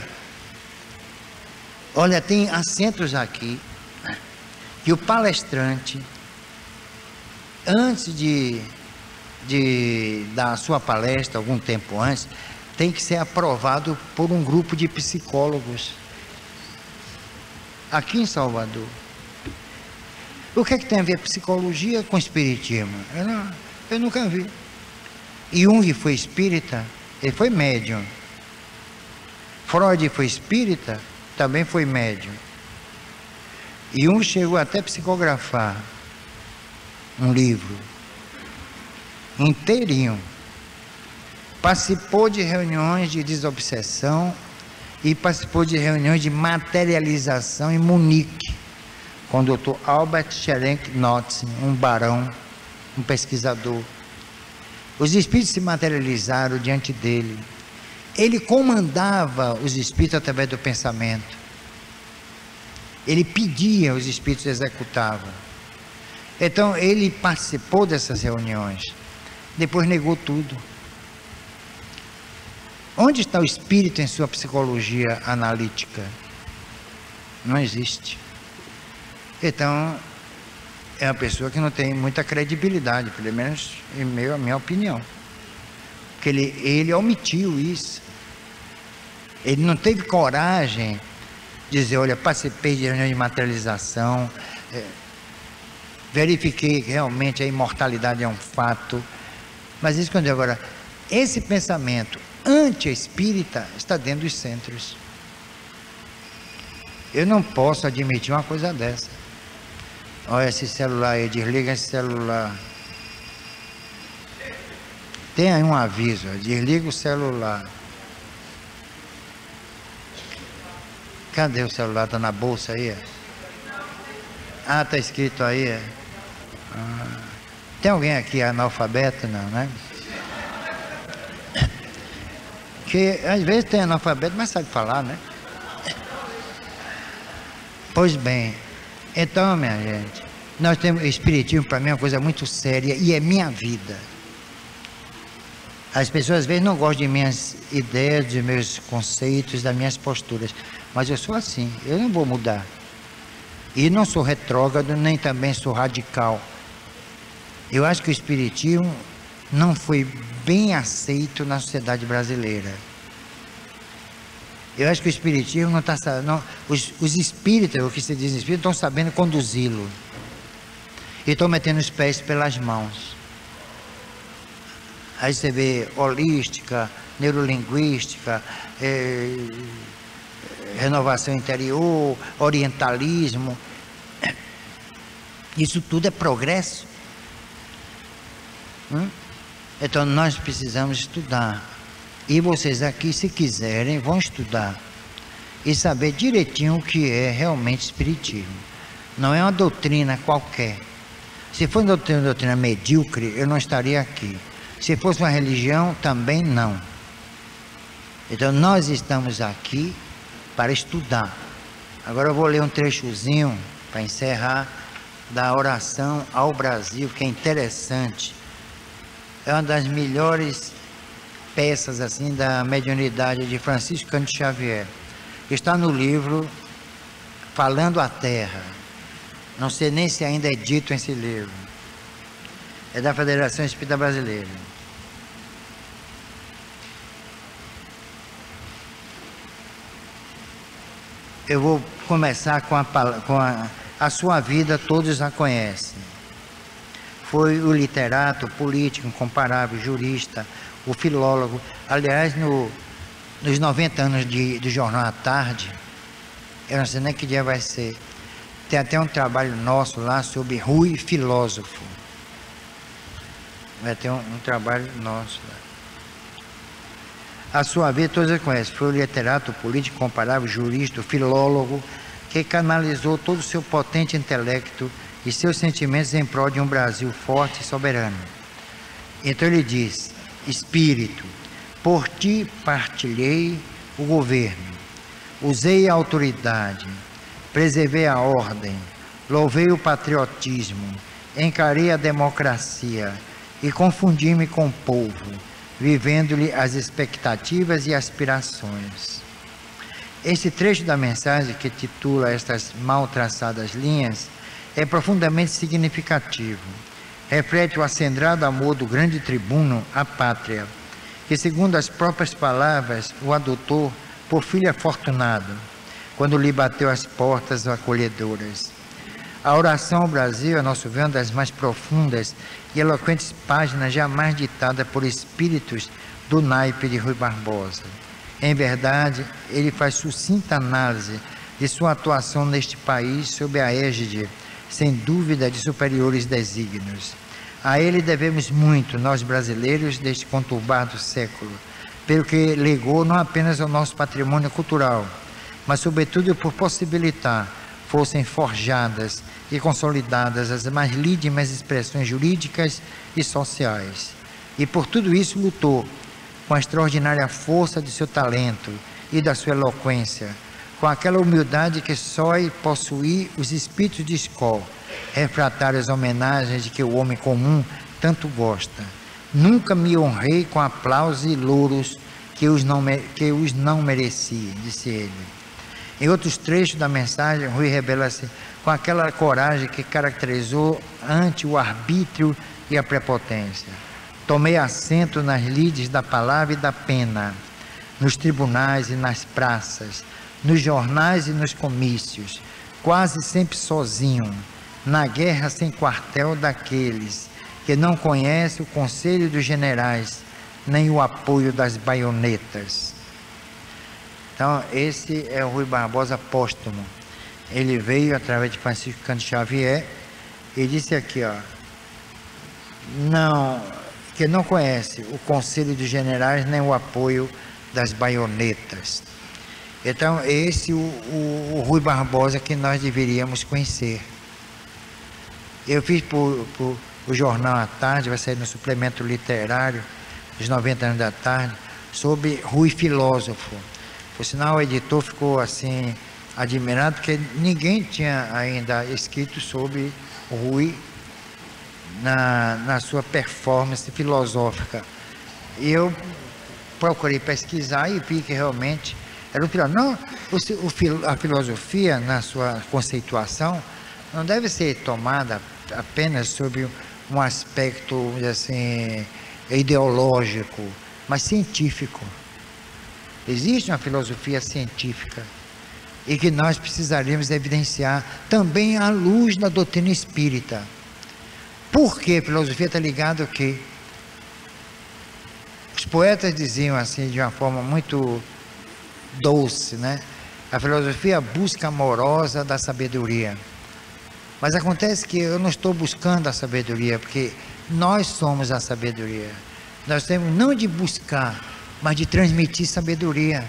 [SPEAKER 1] Olha, tem assentos aqui, que o palestrante, antes de dar a sua palestra, algum tempo antes, tem que ser aprovado por um grupo de psicólogos aqui em Salvador. O que é que tem a ver psicologia com espiritismo? Eu nunca vi. Jung foi espírita, ele foi médium. Freud foi espírita, também foi médium. Jung chegou até a psicografar um livro inteirinho. Participou de reuniões de desobsessão e participou de reuniões de materialização em Munique, com o Dr. Albert Scherenk-Knotz, um barão, um pesquisador. Os espíritos se materializaram diante dele. Ele comandava os espíritos através do pensamento. Ele pedia, os espíritos executavam. Então ele participou dessas reuniões, depois negou tudo. Onde está o espírito em sua psicologia analítica? Não existe. Então é uma pessoa que não tem muita credibilidade, pelo menos em meio à minha opinião, porque ele omitiu isso. Ele não teve coragem de dizer: olha, participei de reunião de materialização, verifiquei que realmente a imortalidade é um fato. Mas isso quando agora, esse pensamento anti-espírita está dentro dos centros. Eu não posso admitir uma coisa dessa. Olha esse celular aí, desliga esse celular. Tem aí um aviso, desliga o celular. Cadê o celular? Está na bolsa aí? Ah, está escrito aí. Tem alguém aqui analfabeto? Não, né? Que às vezes tem analfabeto, mas sabe falar, né? Pois bem, então, minha gente, nós temos espiritismo, para mim é uma coisa muito séria e é minha vida. As pessoas às vezes não gostam de minhas ideias, de meus conceitos, das minhas posturas, mas eu sou assim, eu não vou mudar. E não sou retrógrado, nem também sou radical. Eu acho que o espiritismo não foi bem aceito na sociedade brasileira. Eu acho que o espiritismo não está sabendo, os espíritas, o que se diz espírita, estão sabendo conduzi-lo. E estão metendo os pés pelas mãos. Aí você vê holística, neurolinguística, renovação interior, orientalismo. Isso tudo é progresso. Então nós precisamos estudar. E vocês aqui, se quiserem, vão estudar e saber direitinho o que é realmente espiritismo. Não é uma doutrina qualquer. Se fosse uma doutrina medíocre, eu não estaria aqui. Se fosse uma religião, também não. Então nós estamos aqui para estudar. Agora eu vou ler um trechozinho para encerrar da oração ao Brasil, que é interessante. É uma das melhores peças assim da mediunidade de Francisco Cândido Xavier. Está no livro Falando a Terra. Não sei nem se ainda é dito esse livro. É da Federação Espírita Brasileira. Eu vou começar com a sua vida, todos a conhecem. Foi o literato, político, incomparável, jurista, o filólogo. Aliás, nos 90 anos do Jornal à Tarde, eu não sei nem que dia vai ser, tem até um trabalho nosso lá sobre Rui Filósofo. Vai ter um trabalho nosso lá. A sua vida todos a conhecem. Foi o literato, político, incomparável, jurista, filólogo, que canalizou todo o seu potente intelecto e seus sentimentos em prol de um Brasil forte e soberano. Então ele diz: Espírito, por ti partilhei o governo, usei a autoridade, preservei a ordem, louvei o patriotismo, encarei a democracia e confundi-me com o povo, vivendo-lhe as expectativas e aspirações. Este trecho da mensagem, que titula estas mal traçadas linhas, é profundamente significativo. Reflete o acendrado amor do grande tribuno à pátria, que, segundo as próprias palavras, o adotou por filho afortunado, quando lhe bateu as portas acolhedoras. A oração ao Brasil, a nosso ver, é uma das mais profundas e eloquentes páginas jamais ditada por espíritos do naipe de Rui Barbosa. Em verdade, ele faz sucinta análise de sua atuação neste país sob a égide, sem dúvida, de superiores desígnios. A ele devemos muito, nós brasileiros, deste conturbado século, pelo que legou não apenas ao nosso patrimônio cultural, mas sobretudo por possibilitar fossem forjadas e consolidadas as mais lídimas expressões jurídicas e sociais. E por tudo isso lutou, com a extraordinária força de seu talento e da sua eloquência, com aquela humildade que só possuir os espíritos de escola, refratário às homenagens de que o homem comum tanto gosta. Nunca me honrei com aplausos e louros que os não mereci, disse ele. Em outros trechos da mensagem, Rui revela-se com aquela coragem que caracterizou ante o arbítrio e a prepotência. Tomei assento nas lides da palavra e da pena, nos tribunais e nas praças, nos jornais e nos comícios, quase sempre sozinho, na guerra sem quartel daqueles que não conhecem o conselho dos generais, nem o apoio das baionetas. Então, esse é o Rui Barbosa póstumo. Ele veio através de Francisco Cândido Xavier e disse aqui, ó, que não conhece o conselho dos generais, nem o apoio das baionetas. Então, esse o Rui Barbosa que nós deveríamos conhecer. Eu fiz o jornal à tarde, vai sair no suplemento literário dos 90 anos da tarde, sobre Rui filósofo. Por sinal, o editor ficou assim admirado, porque ninguém tinha ainda escrito sobre Rui na sua performance filosófica. E eu procurei pesquisar e vi que realmente era o filósofo. Não, a filosofia, na sua conceituação, não deve ser tomada apenas sob um aspecto assim, ideológico, mas científico. Existe uma filosofia científica e que nós precisaríamos evidenciar também à luz da doutrina espírita. Por que a filosofia está ligada ao quê? Os poetas diziam assim de uma forma muito doce, né? A filosofia é a busca amorosa da sabedoria. Mas acontece que eu não estou buscando a sabedoria, porque nós somos a sabedoria. Nós temos não de buscar, mas de transmitir sabedoria.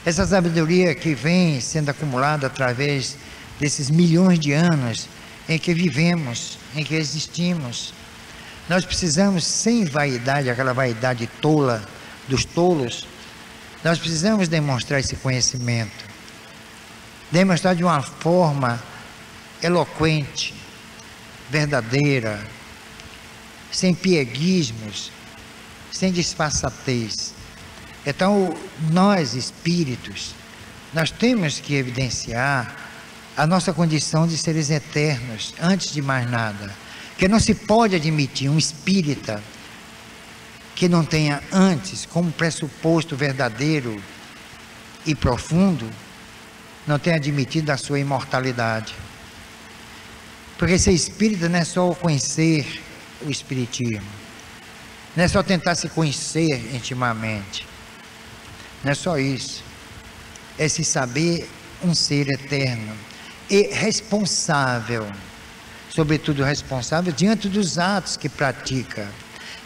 [SPEAKER 1] Essa sabedoria que vem sendo acumulada através desses milhões de anos em que vivemos, em que existimos. Nós precisamos, sem vaidade, aquela vaidade tola dos tolos, nós precisamos demonstrar esse conhecimento. Demonstrar de uma forma eloquente, verdadeira, sem pieguismos, sem disfarçatez. Então, nós espíritos, nós temos que evidenciar a nossa condição de seres eternos, antes de mais nada, que não se pode admitir um espírita que não tenha antes, como pressuposto verdadeiro e profundo, não tenha admitido a sua imortalidade. Porque ser espírita não é só conhecer o espiritismo, não é só tentar se conhecer intimamente, não é só isso, é se saber um ser eterno e responsável, sobretudo responsável diante dos atos que pratica,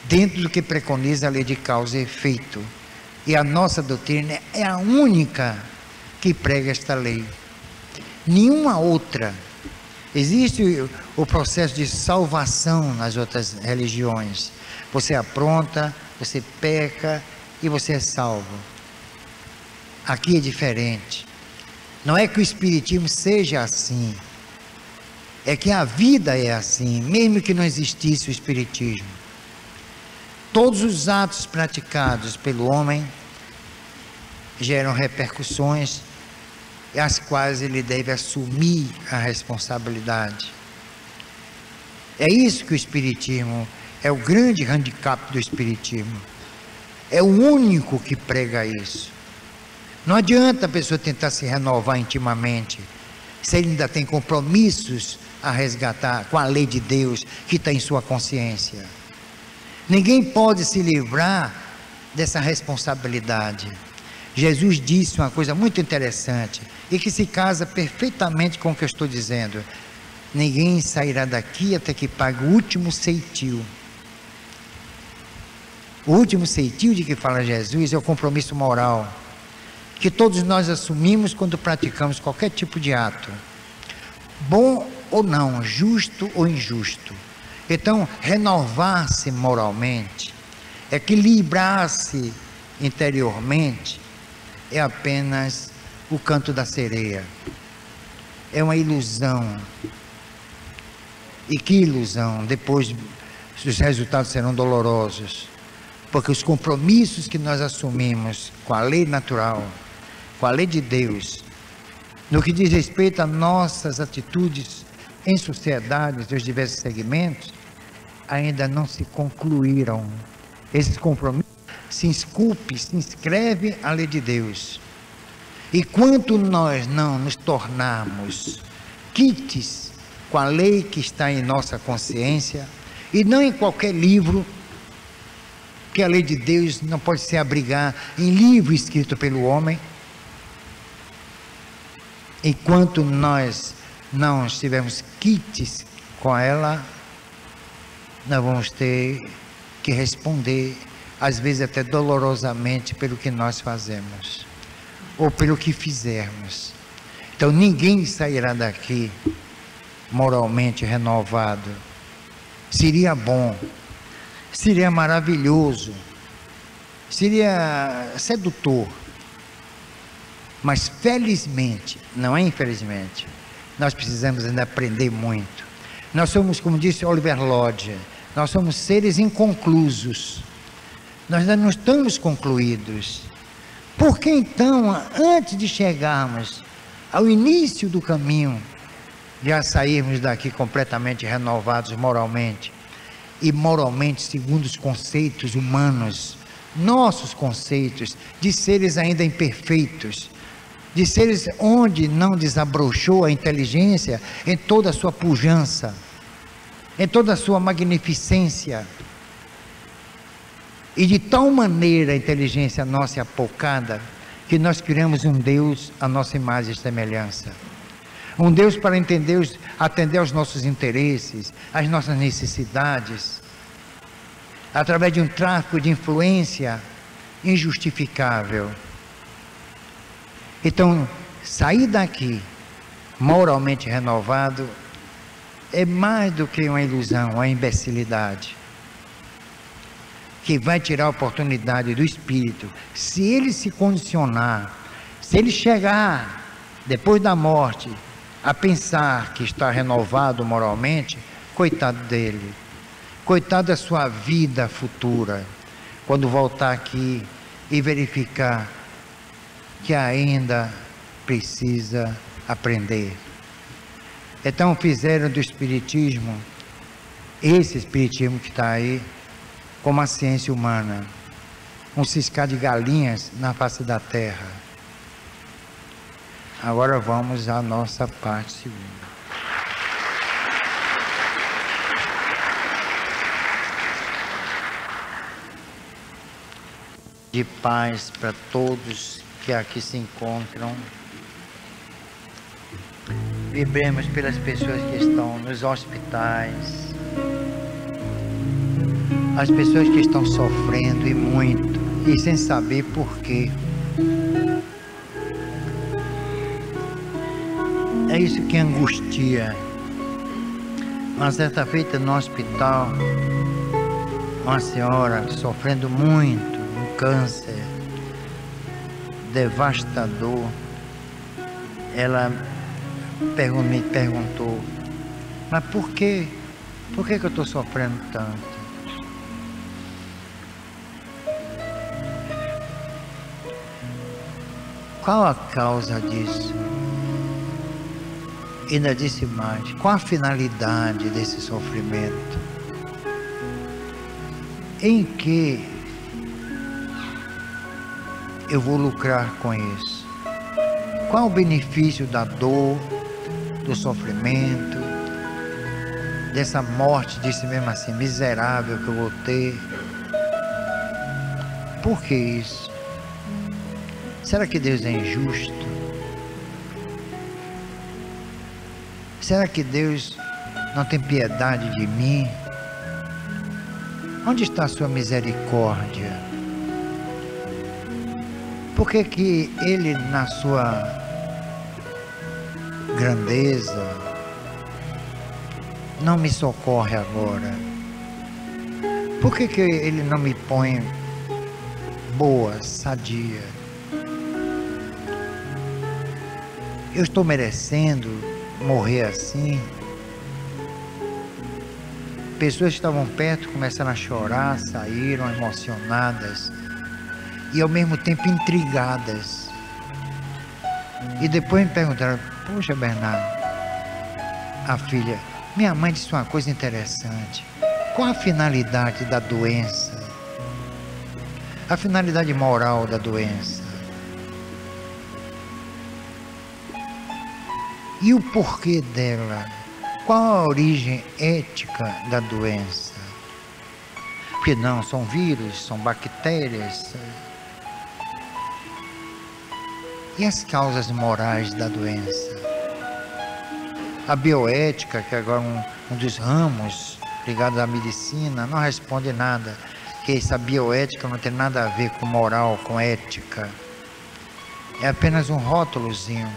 [SPEAKER 1] dentro do que preconiza a lei de causa e efeito. E a nossa doutrina é a única que prega esta lei, nenhuma outra. Existe o processo de salvação nas outras religiões, você apronta, você peca e você é salvo. Aqui é diferente. Não é que o espiritismo seja assim, é que a vida é assim, mesmo que não existisse o espiritismo. Todos os atos praticados pelo homem geram repercussões, as quais ele deve assumir a responsabilidade. É isso que o espiritismo, é o grande handicap do espiritismo. É o único que prega isso. Não adianta a pessoa tentar se renovar intimamente, se ele ainda tem compromissos a resgatar com a lei de Deus que está em sua consciência. Ninguém pode se livrar dessa responsabilidade. Jesus disse uma coisa muito interessante e que se casa perfeitamente com o que eu estou dizendo: ninguém sairá daqui até que pague o último ceitil. O último ceitil de que fala Jesus é o compromisso moral que todos nós assumimos quando praticamos qualquer tipo de ato, bom ou não, justo ou injusto. Então, renovar-se moralmente, equilibrar-se interiormente, é apenas o canto da sereia, é uma ilusão, E que ilusão, depois os resultados serão dolorosos, porque os compromissos que nós assumimos com a lei natural, com a lei de Deus, no que diz respeito a nossas atitudes em sociedades dos diversos segmentos, ainda não se concluíram. Esses compromissos se inscreve a lei de Deus. E quanto nós não nos tornarmos quites com a lei que está em nossa consciência, e não em qualquer livro, que a lei de Deus não pode se abrigar em livro escrito pelo homem, enquanto nós não estivermos quites com ela, nós vamos ter que responder, às vezes até dolorosamente, pelo que nós fazemos, ou pelo que fizermos. Então ninguém sairá daqui moralmente renovado. Seria bom, seria maravilhoso, seria sedutor, mas felizmente, não é infelizmente, nós precisamos ainda aprender muito. Nós somos, como disse Oliver Lodge, nós somos seres inconclusos, nós ainda não estamos concluídos. Por que então, antes de chegarmos ao início do caminho, já sairmos daqui completamente renovados moralmente, e moralmente segundo os conceitos humanos, nossos conceitos de seres ainda imperfeitos, de seres onde não desabrochou a inteligência em toda a sua pujança, em toda a sua magnificência, e de tal maneira a inteligência nossa é apocada, que nós criamos um Deus à nossa imagem e semelhança. Um Deus para atender aos nossos interesses, às nossas necessidades, através de um tráfico de influência injustificável. Então, sair daqui moralmente renovado é mais do que uma ilusão, uma imbecilidade, que vai tirar a oportunidade do espírito. Se ele se condicionar, se ele chegar depois da morte a pensar que está renovado moralmente, coitado dele, coitado da sua vida futura, quando voltar aqui e verificar que ainda precisa aprender. Então fizeram do espiritismo, esse espiritismo que está aí, como a ciência humana, um ciscar de galinhas na face da terra. Agora vamos à nossa parte segunda. De paz para todos que aqui se encontram. Vibremos pelas pessoas que estão nos hospitais, as pessoas que estão sofrendo e muito, e sem saber por quê. É isso que angustia. Uma certa feita no hospital, uma senhora sofrendo muito, um câncer devastador, ela me perguntou, mas por quê? Por que eu estou sofrendo tanto? Qual a causa disso? E ainda disse mais, qual a finalidade desse sofrimento? Em que eu vou lucrar com isso? Qual o benefício da dor, do sofrimento, dessa morte, disse mesmo assim, miserável que eu vou ter? Por que isso? Será que Deus é injusto? Será que Deus não tem piedade de mim? Onde está a sua misericórdia? Por que que Ele, na sua grandeza, não me socorre agora? Por que que Ele não me põe boa, sadia? Eu estou merecendo morrer assim? Pessoas que estavam perto começaram a chorar, saíram emocionadas e ao mesmo tempo intrigadas. E depois me perguntaram: poxa, Bernardo, a filha, minha mãe disse uma coisa interessante. Qual a finalidade da doença? A finalidade moral da doença? E o porquê dela? Qual a origem ética da doença? Porque não, são vírus, são bactérias. E as causas morais da doença? A bioética, que é agora um dos ramos ligados à medicina, não responde nada. Que essa bioética não tem nada a ver com moral, com ética. É apenas um rótulozinho.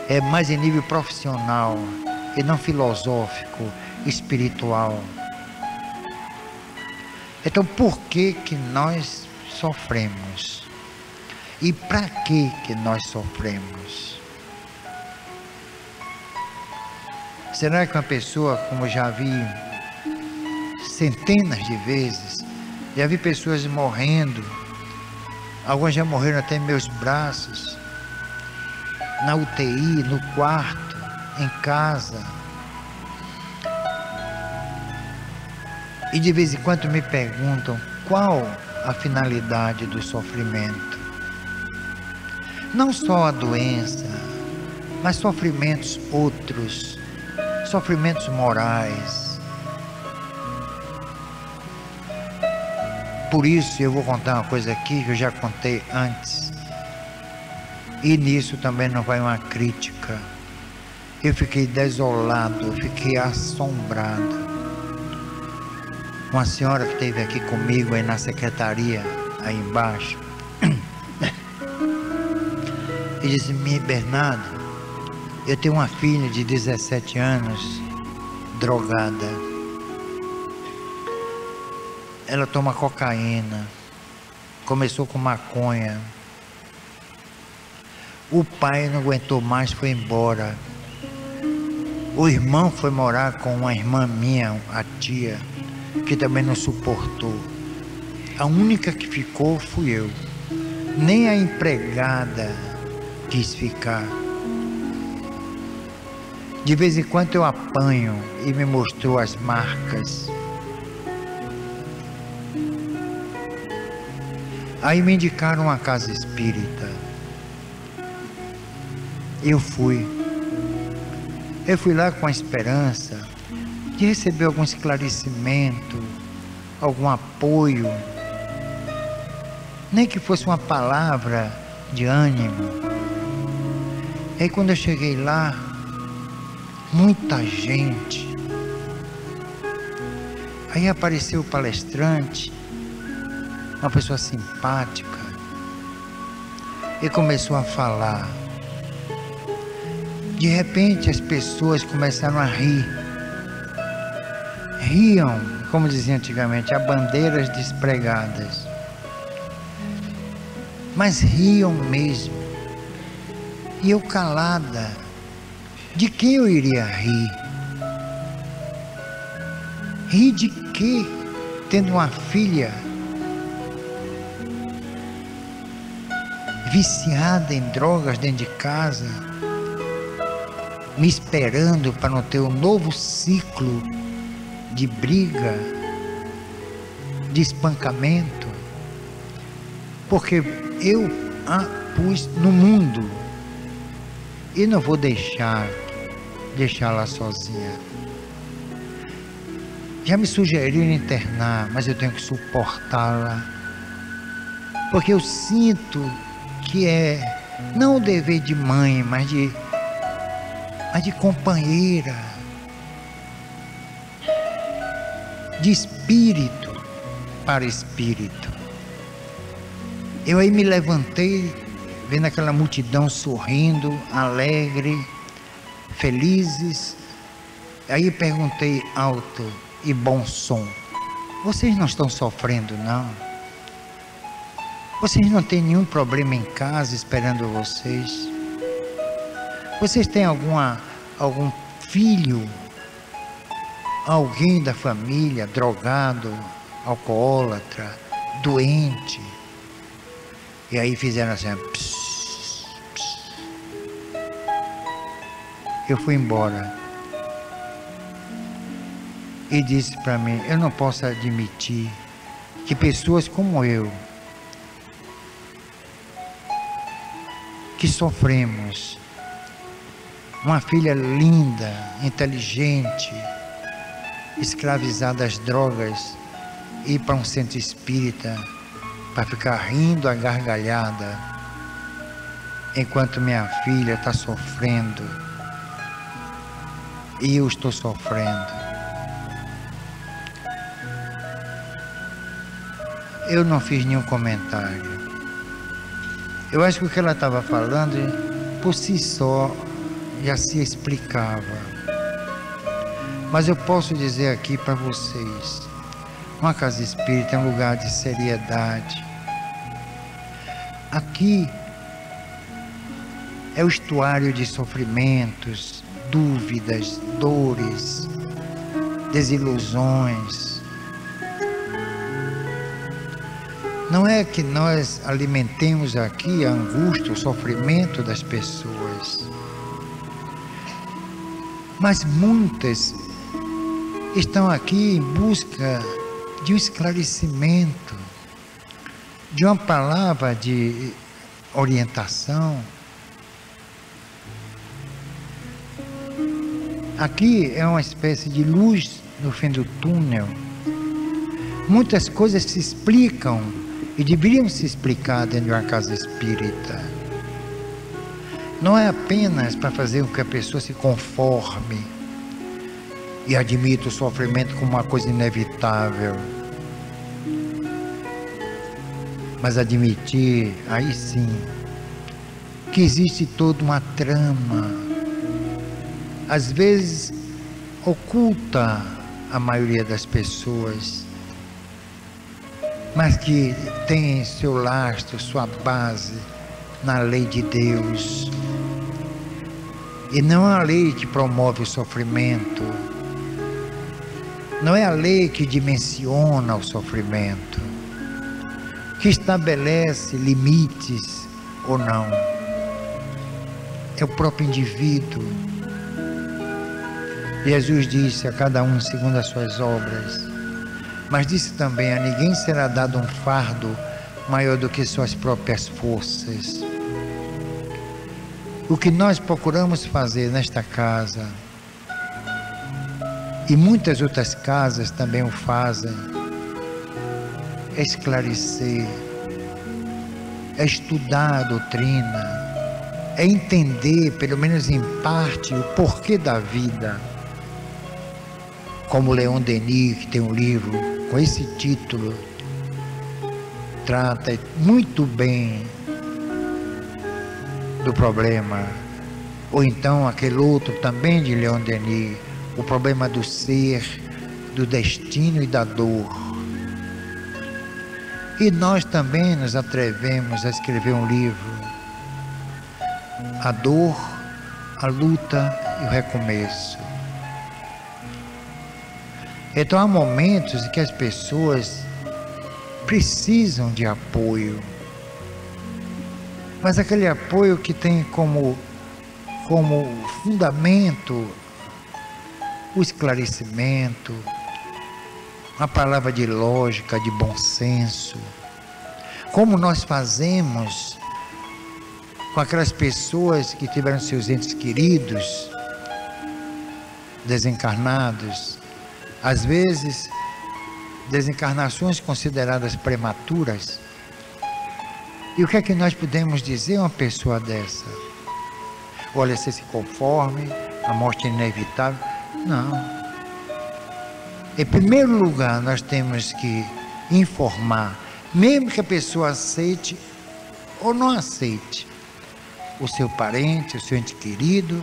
[SPEAKER 1] É mais em nível profissional e não filosófico, espiritual. Então, por que nós sofremos? E para que nós sofremos? Será que uma pessoa, como já vi centenas de vezes, já vi pessoas morrendo, algumas já morreram até em meus braços, na UTI, no quarto, em casa, e de vez em quando me perguntam qual a finalidade do sofrimento. Não só a doença, mas sofrimentos outros, sofrimentos morais. Por isso eu vou contar uma coisa aqui que eu já contei antes, e nisso também não vai uma crítica. Eu fiquei desolado, eu fiquei assombrado. Uma senhora que esteve aqui comigo aí na secretaria, aí embaixo, e disse: Bernardo, eu tenho uma filha de 17 anos, drogada. Ela toma cocaína, começou com maconha. O pai não aguentou mais, foi embora. O irmão foi morar com uma irmã minha, a tia, que também não suportou. A única que ficou fui eu. Nem a empregada quis ficar. De vez em quando eu apanho, e me mostrou as marcas. Aí me indicaram uma casa espírita. Eu fui lá com a esperança de receber algum esclarecimento, algum apoio, nem que fosse uma palavra de ânimo. Aí quando eu cheguei lá, muita gente. Aí apareceu o palestrante, uma pessoa simpática, e começou a falar. De repente as pessoas começaram a rir. Riam, como dizia antigamente, a bandeiras despregadas. Mas riam mesmo. E eu calada. De que eu iria rir? Rir de quê? Tendo uma filha viciada em drogas dentro de casa, me esperando para não ter um novo ciclo de briga, de espancamento, porque eu a pus no mundo e não vou deixá-la sozinha. Já me sugeriram internar, mas eu tenho que suportá-la, porque eu sinto que é não o dever de mãe, mas de companheira, de espírito para espírito. Eu aí me levantei, vendo aquela multidão sorrindo, alegre, felizes. Aí perguntei alto e bom som: vocês não estão sofrendo, não? Vocês não têm nenhum problema em casa esperando vocês? Vocês têm algum filho, alguém da família drogado, alcoólatra, doente. E aí fizeram assim, pss, pss. Eu fui embora. E disse para mim, eu não posso admitir que pessoas como eu, que sofremos, uma filha linda, inteligente, escravizada às drogas, ir para um centro espírita para ficar rindo à gargalhada, enquanto minha filha está sofrendo e eu estou sofrendo. Eu não fiz nenhum comentário. Eu acho que o que ela estava falando, por si só, já se explicava. Mas eu posso dizer aqui para vocês, uma casa espírita é um lugar de seriedade. Aqui é o estuário de sofrimentos, dúvidas, dores, desilusões. Não é que nós alimentemos aqui a angústia, o sofrimento das pessoas, mas muitas estão aqui em busca de um esclarecimento, de uma palavra de orientação. Aqui é uma espécie de luz no fim do túnel. Muitas coisas se explicam e deveriam se explicar dentro de uma casa espírita. Não é apenas para fazer com que a pessoa se conforme e admita o sofrimento como uma coisa inevitável, mas admitir, aí sim, que existe toda uma trama, às vezes oculta a maioria das pessoas, mas que tem seu lastro, sua base na lei de Deus. E não é a lei que promove o sofrimento, não é a lei que dimensiona o sofrimento, que estabelece limites ou não. É o próprio indivíduo. Jesus disse a cada um segundo as suas obras, mas disse também: a ninguém será dado um fardo maior do que suas próprias forças. O que nós procuramos fazer nesta casa, e muitas outras casas também o fazem, é esclarecer, é estudar a doutrina, é entender, pelo menos em parte, o porquê da vida. Como Leon Denis, que tem um livro com esse título, trata muito bem do problema. Ou então aquele outro também de Leon Denis, o problema do ser, do destino e da dor. E nós também nos atrevemos a escrever um livro, A Dor, a Luta e o Recomeço. Então há momentos em que as pessoas precisam de apoio, mas aquele apoio que tem como fundamento o esclarecimento, uma palavra de lógica, de bom senso, como nós fazemos com aquelas pessoas que tiveram seus entes queridos desencarnados, às vezes desencarnações consideradas prematuras. E o que é que nós podemos dizer a uma pessoa dessa? Olha, você se conforme, a morte é inevitável. Não. Em primeiro lugar, nós temos que informar, mesmo que a pessoa aceite ou não aceite, o seu parente, o seu ente querido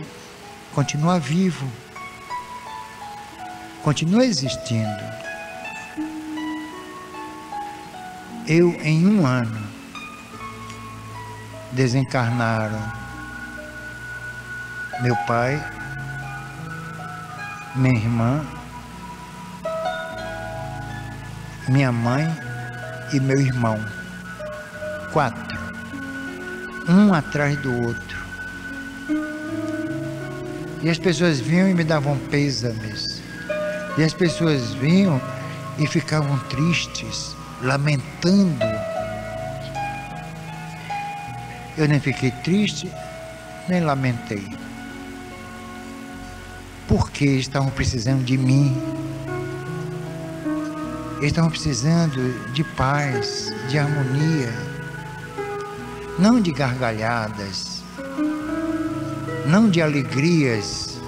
[SPEAKER 1] continua vivo, continua existindo. Eu, em um ano, desencarnaram meu pai, minha irmã minha mãe e meu irmão. 4. Um atrás do outro. E as pessoas vinham e me davam pêsames. E as pessoas vinham e ficavam tristes, lamentando. Eu nem fiquei triste, nem lamentei. Porque estavam precisando de mim. Eles estavam precisando de paz, de harmonia. Não de gargalhadas, não de alegrias,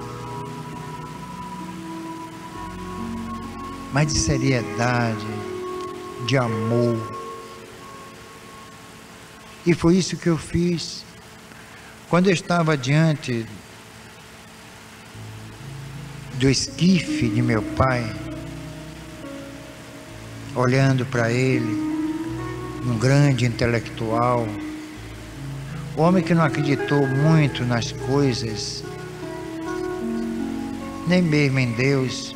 [SPEAKER 1] mas de seriedade, de amor. E foi isso que eu fiz. Quando eu estava diante do esquife de meu pai, olhando para ele, um grande intelectual, homem que não acreditou muito nas coisas, nem mesmo em Deus,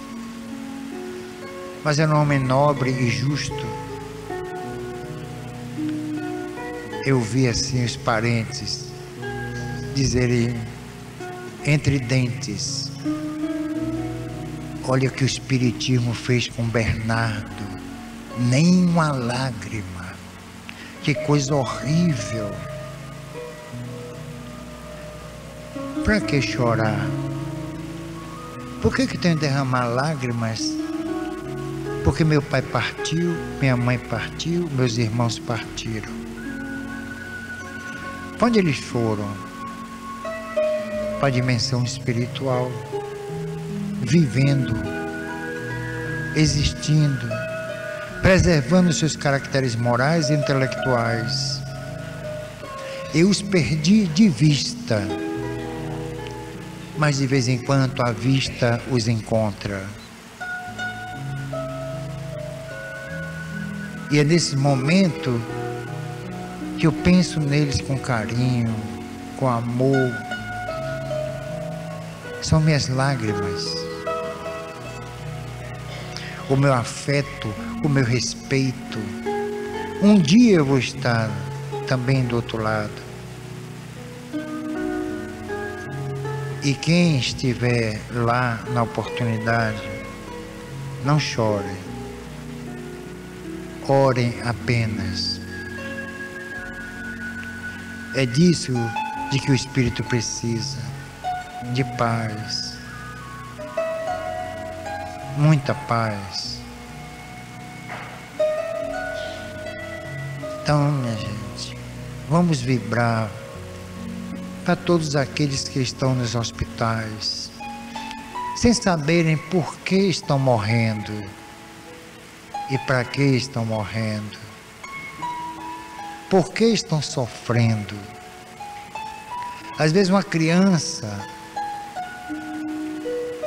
[SPEAKER 1] mas era um homem nobre e justo. Eu vi assim os parentes dizerem entre dentes: olha o que o Espiritismo fez com Bernardo, nem uma lágrima, que coisa horrível. Para que chorar? Por que tem que derramar lágrimas? Porque meu pai partiu, minha mãe partiu, meus irmãos partiram. Para onde eles foram? Para a dimensão espiritual, vivendo, existindo, preservando seus caracteres morais e intelectuais. Eu os perdi de vista, mas de vez em quando a vista os encontra. E é nesse momento que eu penso neles com carinho, com amor. São minhas lágrimas, o meu afeto, o meu respeito. Um dia eu vou estar também do outro lado. E quem estiver lá na oportunidade, não chore. Orem apenas. É disso de que o espírito precisa, de paz, muita paz. Então, minha gente, vamos vibrar para todos aqueles que estão nos hospitais, sem saberem por que estão morrendo e para que estão morrendo, por que estão sofrendo. Às vezes uma criança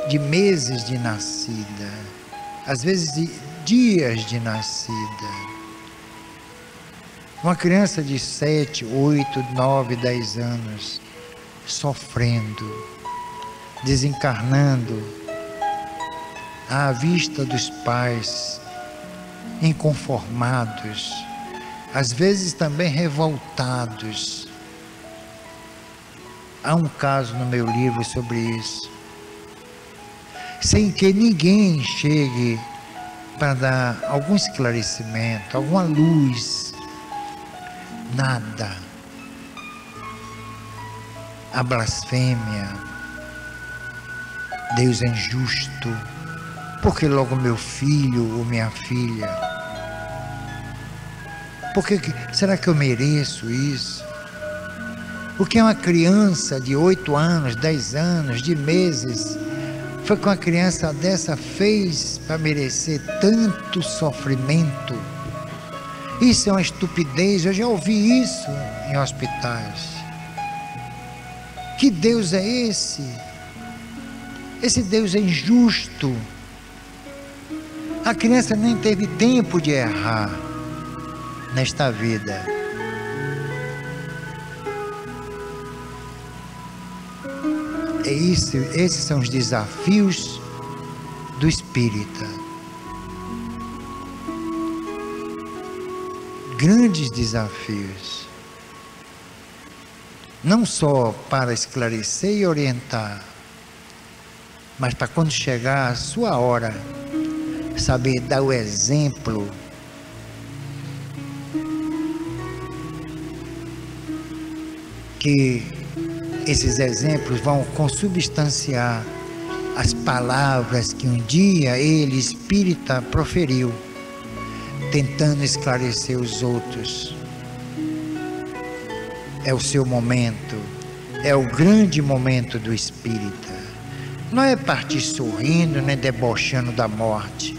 [SPEAKER 1] de meses de nascida, às vezes de dias de nascida, uma criança de 7, 8, 9, 10 anos, sofrendo, desencarnando, à vista dos pais, inconformados, às vezes também revoltados. Há um caso no meu livro sobre isso, sem que ninguém chegue para dar algum esclarecimento, alguma luz, nada. A blasfêmia, Deus é injusto, porque logo meu filho ou minha filha, será que eu mereço isso? O que uma criança de 8 anos, 10 anos, de meses, foi que uma criança dessa fez para merecer tanto sofrimento? Isso é uma estupidez, eu já ouvi isso em hospitais. Que Deus é esse? Esse Deus é injusto. A criança nem teve tempo de errar nesta vida. É isso, esses são os desafios do espírita. grandes desafios. Não só para esclarecer e orientar, mas para quando chegar a sua hora, saber dar o exemplo que esses exemplos vão consubstanciar as palavras que um dia ele, espírita, proferiu, tentando esclarecer os outros. É o seu momento, é o grande momento do espírita. Não é partir sorrindo nem debochando da morte,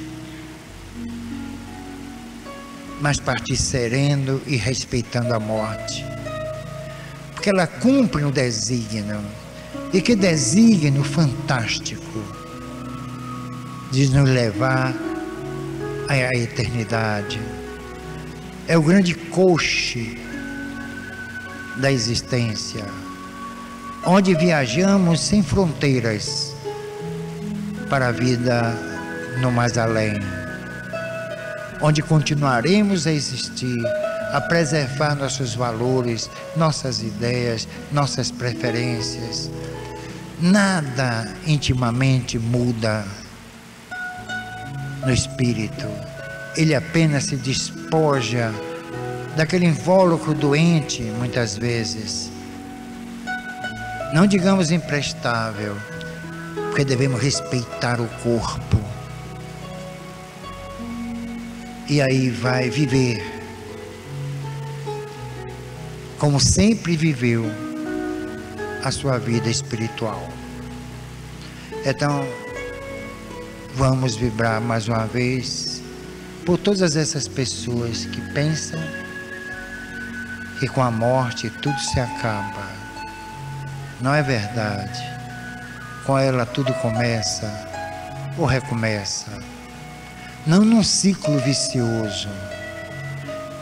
[SPEAKER 1] mas partir sereno e respeitando a morte, porque ela cumpre um desígnio, e que desígnio fantástico de nos levar à eternidade. É o grande coche da existência, onde viajamos sem fronteiras para a vida no mais além, onde continuaremos a existir, a preservar nossos valores, nossas ideias, nossas preferências. Nada intimamente muda no espírito. Ele apenas se despoja daquele invólucro doente, muitas vezes, não digamos imprestável, porque devemos respeitar o corpo, e aí vai viver como sempre viveu a sua vida espiritual. Então, vamos vibrar mais uma vez por todas essas pessoas que pensam que com a morte tudo se acaba. Não é verdade. Com ela tudo começa ou recomeça. Não num ciclo vicioso,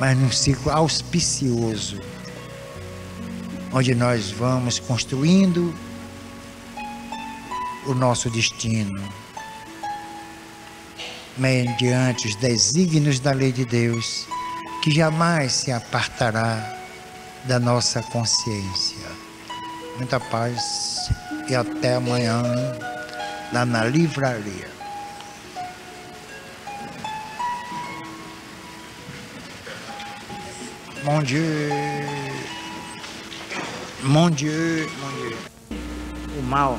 [SPEAKER 1] mas num ciclo auspicioso, onde nós vamos construindo o nosso destino, mediante os desígnios da lei de Deus, que jamais se apartará da nossa consciência. Muita paz e até amanhã lá na livraria. Mon Dieu, mon Dieu, mon Dieu.
[SPEAKER 2] O mal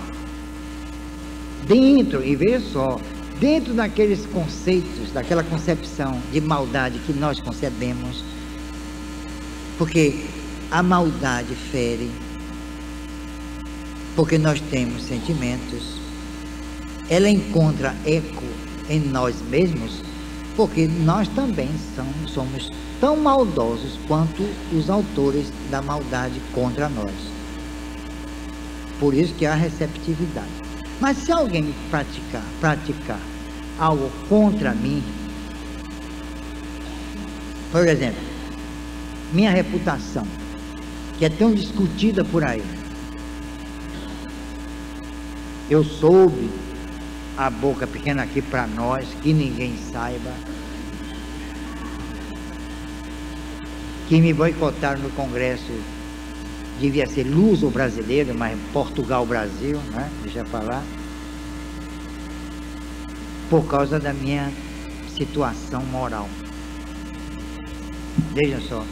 [SPEAKER 2] dentro, e veja só, dentro daqueles conceitos, daquela concepção de maldade que nós concebemos, porque a maldade fere, porque nós temos sentimentos, ela encontra eco em nós mesmos, porque nós também somos tão maldosos quanto os autores da maldade contra nós. Por isso que há receptividade. Mas se alguém praticar algo contra mim, por exemplo, minha reputação, que é tão discutida por aí, eu soube, a boca pequena aqui para nós, que ninguém saiba, que me boicotaram no Congresso, devia ser luso-brasileiro, mas Portugal-Brasil, né? Deixa eu falar, por causa da minha situação moral. Vejam só,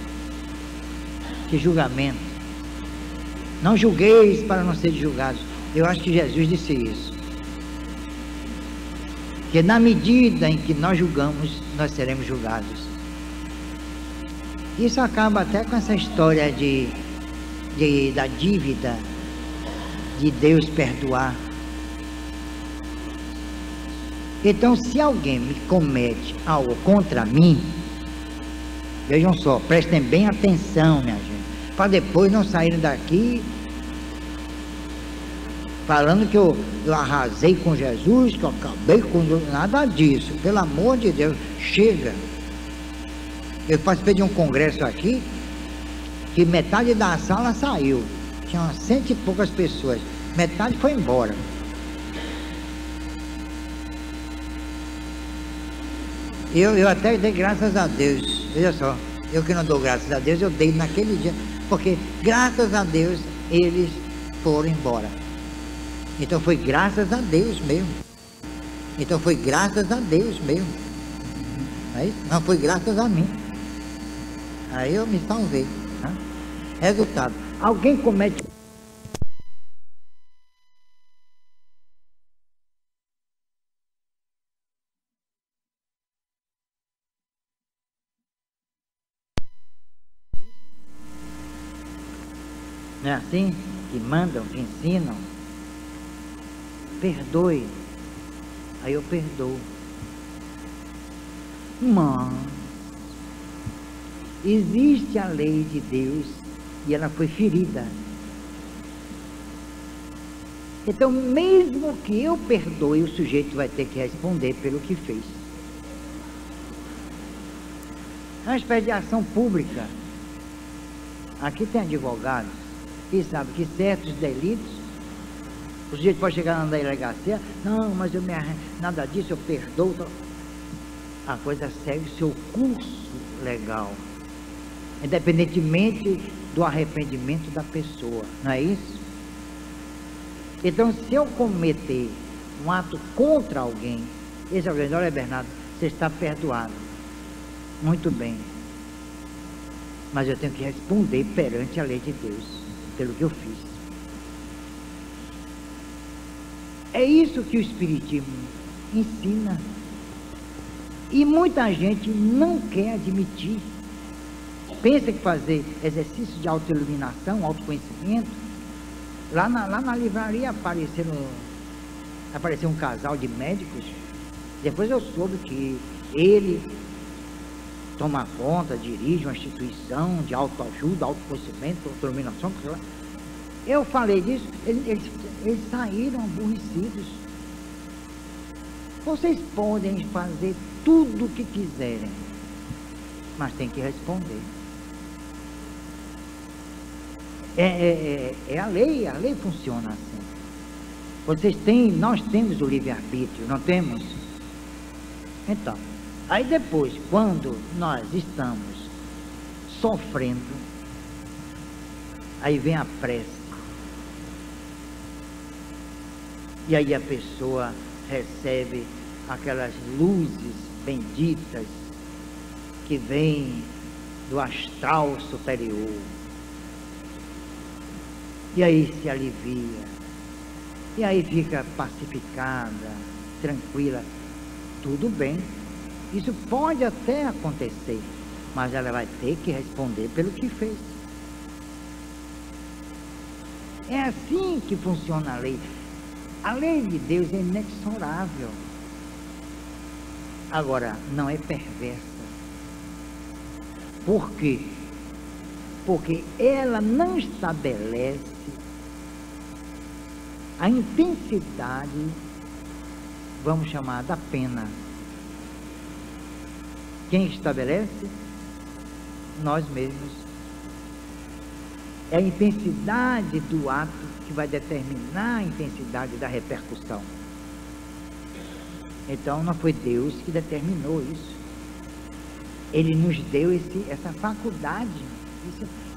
[SPEAKER 2] que julgamento. Não julgueis para não ser julgados. Eu acho que Jesus disse isso, que na medida em que nós julgamos, nós seremos julgados. Isso acaba até com essa história da dívida, de Deus perdoar. Então, se alguém me comete algo contra mim, vejam só, prestem bem atenção, minha gente, para depois não saírem daqui falando que eu arrasei com Jesus, que eu acabei com nada disso. Pelo amor de Deus, chega. Eu participei de um congresso aqui, que metade da sala saiu, tinha umas 100 e poucas pessoas, metade foi embora. Eu até dei graças a Deus, veja só, Eu que não dou graças a Deus, eu dei naquele dia, porque graças a Deus eles foram embora. Então foi graças a Deus mesmo. Então foi graças a Deus mesmo. Não foi graças a mim. Aí eu me salvei. Né? Resultado, alguém comete... Não é assim que mandam, que ensinam? Perdoe. Aí eu perdoo. Mas existe a lei de Deus e ela foi ferida. Então, mesmo que eu perdoe, o sujeito vai ter que responder pelo que fez. É uma espécie de ação pública. Aqui tem advogados que sabem que certos delitos, o sujeito pode chegar na delegacia, não, mas eu nada disso, eu perdoo. A coisa segue o seu curso legal, independentemente do arrependimento da pessoa, não é isso? Então, se eu cometer um ato contra alguém, esse alguém, olha, Bernardo, você está perdoado. Muito bem. Mas eu tenho que responder perante a lei de Deus, pelo que eu fiz. É isso que o Espiritismo ensina. E muita gente não quer admitir. Pensa que fazer exercício de autoiluminação, autoconhecimento, lá na livraria apareceu um casal de médicos. Depois eu soube que ele toma conta, dirige uma instituição de autoajuda, autoconhecimento, autoiluminação. Eu falei disso, eles saíram aborrecidos. Vocês podem fazer tudo o que quiserem, mas tem que responder. É a lei funciona assim. Nós temos o livre-arbítrio, não temos? Então, aí depois, quando nós estamos sofrendo, aí vem a prece. E aí a pessoa recebe aquelas luzes benditas que vêm do astral superior. E aí se alivia. E aí fica pacificada, tranquila. Tudo bem. Isso pode até acontecer, mas ela vai ter que responder pelo que fez. É assim que funciona a lei. A lei de Deus é inexorável. Agora, não é perversa. Por quê? Porque ela não estabelece a intensidade, vamos chamar, da pena. Quem estabelece? Nós mesmos. É a intensidade do ato que vai determinar a intensidade da repercussão. Então não foi Deus que determinou isso. Ele nos deu essa faculdade.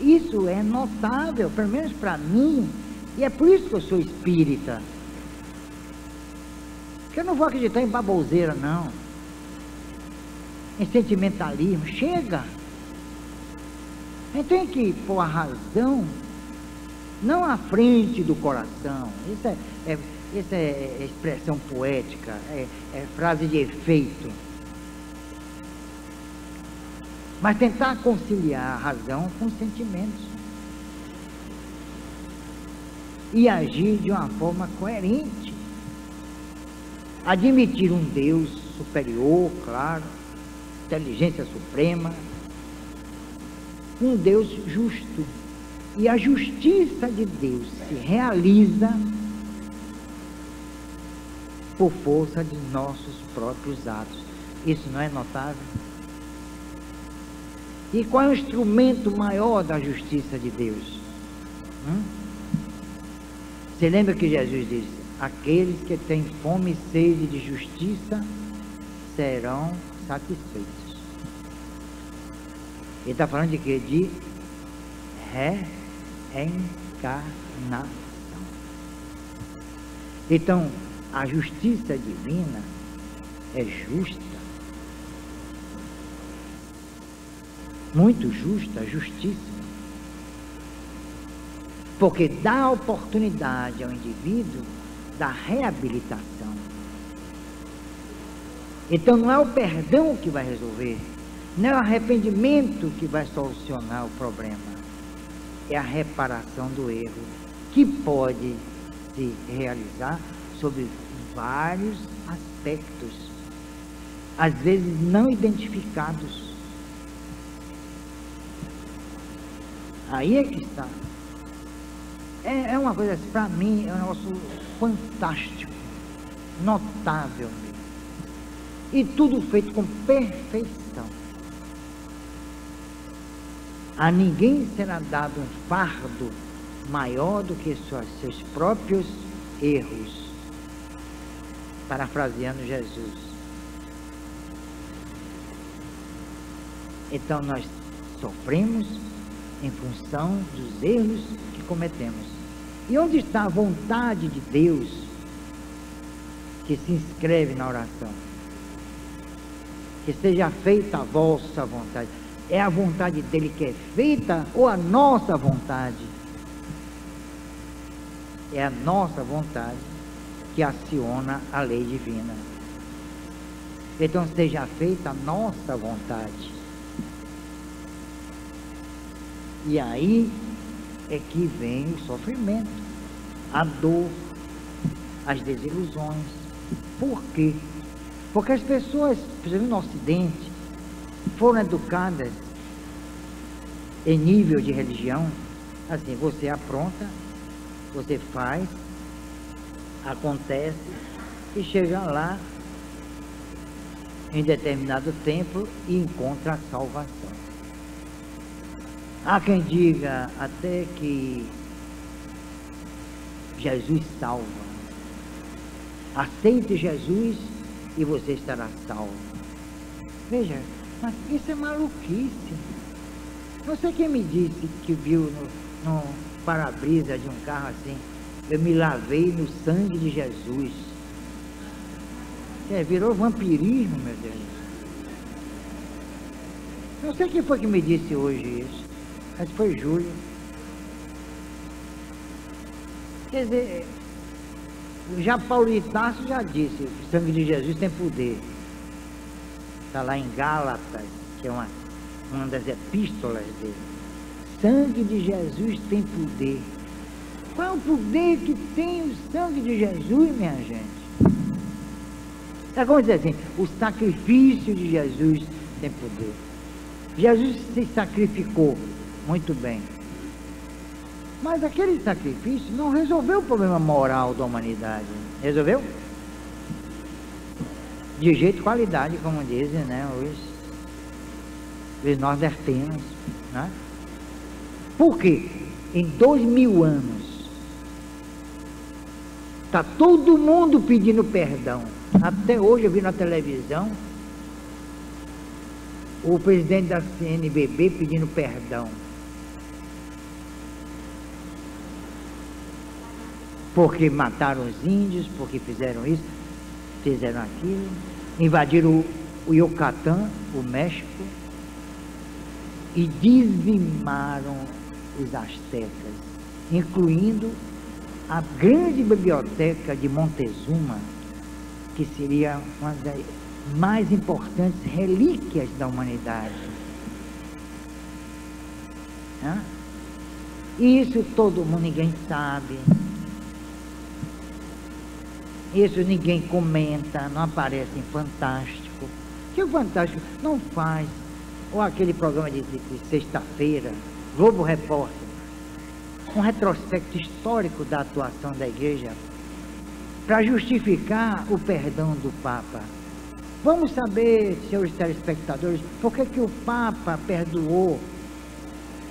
[SPEAKER 2] Isso é notável, pelo menos para mim, e é por isso que eu sou espírita. Porque eu não vou acreditar em baboseira, não. Em sentimentalismo, chega. A gente tem que pôr a razão não à frente do coração. Isso é expressão poética, é frase de efeito. Mas tentar conciliar a razão com os sentimentos e agir de uma forma coerente. Admitir um Deus superior, claro, inteligência suprema, um Deus justo. E a justiça de Deus se realiza por força de nossos próprios atos. Isso não é notável? E qual é o instrumento maior da justiça de Deus? Você lembra que Jesus disse: aqueles que têm fome e sede de justiça serão satisfeitos. Ele está falando de quê? De reencarnação. Então, a justiça divina é justa, muito justa, justíssima, porque dá oportunidade ao indivíduo da reabilitação. Então não é o perdão que vai resolver, não é o arrependimento que vai solucionar o problema, é a reparação do erro, que pode se realizar sobre vários aspectos, às vezes não identificados. Aí é que está. É uma coisa, para mim, é um negócio fantástico, notável mesmo. E tudo feito com perfeição. A ninguém será dado um fardo maior do que seus próprios erros. Parafraseando Jesus. Então nós sofremos em função dos erros que cometemos. E onde está a vontade de Deus que se inscreve na oração? Que seja feita a vossa vontade. É a vontade dele que é feita ou a nossa vontade? É a nossa vontade que aciona a lei divina. Então seja feita a nossa vontade. E aí é que vem o sofrimento, a dor, as desilusões. Por quê? Porque as pessoas, principalmente no Ocidente, foram educadas em nível de religião, assim, você apronta, você faz, acontece, e chega lá em determinado tempo e encontra a salvação. Há quem diga até que Jesus salva. Aceite Jesus e você estará salvo. Veja, mas isso é maluquice. Não sei quem me disse que viu no para-brisa de um carro assim: eu me lavei no sangue de Jesus. Virou vampirismo, meu Deus. Não sei quem foi que me disse hoje isso, mas foi Júlio. Quer dizer, já Paulo de Tarso já disse que o sangue de Jesus tem poder. Está lá em Gálatas, que é uma das epístolas dele. Sangue de Jesus tem poder. Qual é o poder que tem o sangue de Jesus, minha gente? É como dizer assim, o sacrifício de Jesus tem poder. Jesus se sacrificou, muito bem. Mas aquele sacrifício não resolveu o problema moral da humanidade. Resolveu? De jeito e qualidade, como dizem, né, os nordestinos, né? Por quê? Em 2000 anos está todo mundo pedindo perdão. Até hoje eu vi na televisão o presidente da CNBB pedindo perdão. Porque mataram os índios, porque fizeram isso, fizeram aquilo, invadiram o Yucatán, o México, e dizimaram os astecas, incluindo a grande biblioteca de Montezuma, que seria uma das mais importantes relíquias da humanidade. E isso todo mundo, ninguém sabe. Isso ninguém comenta, não aparece em Fantástico. Que o Fantástico não faz, ou aquele programa de sexta-feira, Globo Repórter, um retrospecto histórico da atuação da igreja, para justificar o perdão do Papa. Vamos saber, senhores telespectadores, por que o Papa perdoou,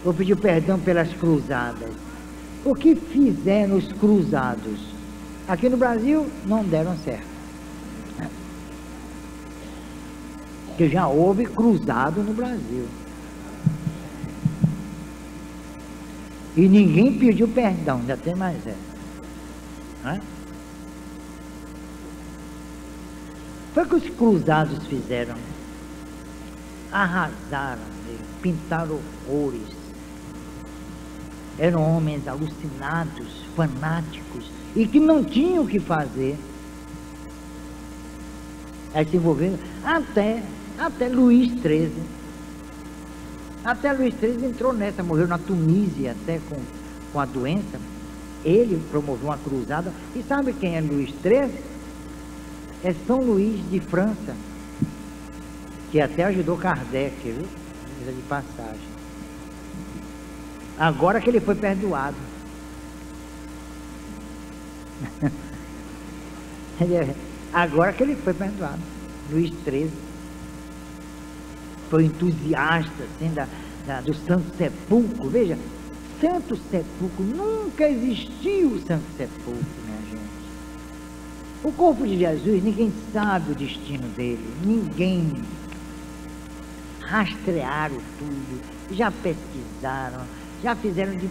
[SPEAKER 2] ou pediu perdão pelas cruzadas? O que fizeram os cruzados? Aqui no Brasil não deram certo. Porque já houve cruzado no Brasil. E ninguém pediu perdão, ainda tem mais essa. Não é? Foi o que os cruzados fizeram. Arrasaram, pintaram horrores. Eram homens alucinados, fanáticos, e que não tinham o que fazer. Aí se envolveram até Luís XIII. Até Luís XIII entrou nessa, morreu na Tunísia até com a doença. Ele promoveu uma cruzada. E sabe quem é Luís XIII? É São Luís de França, que até ajudou Kardec, viu? De passagem. Agora que ele foi perdoado. Agora que ele foi perdoado. Luís XIII foi entusiasta assim, do Santo Sepulcro. Veja, Santo Sepulcro, nunca existiu o Santo Sepulcro, minha gente. O corpo de Jesus, ninguém sabe o destino dele, ninguém. Rastrearam tudo, já pesquisaram, já fizeram de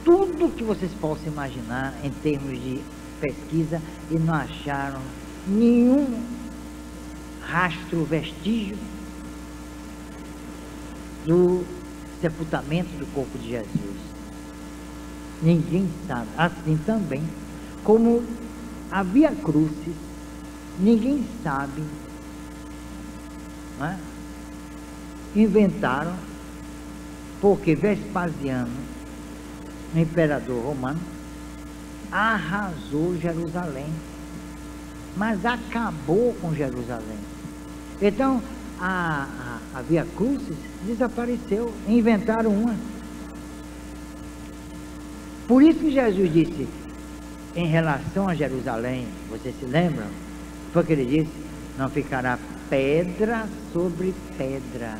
[SPEAKER 2] tudo que vocês possam imaginar em termos de pesquisa e não acharam nenhum rastro, vestígio do sepultamento do corpo de Jesus. Ninguém sabe. Assim também, como a Via Crucis, ninguém sabe, não é? Inventaram, porque Vespasiano, o imperador romano, arrasou Jerusalém, mas acabou com Jerusalém. Então a Via Crucis desapareceu, inventaram uma. Por isso que Jesus disse em relação a Jerusalém, vocês se lembram? Foi que ele disse: não ficará pedra sobre pedra.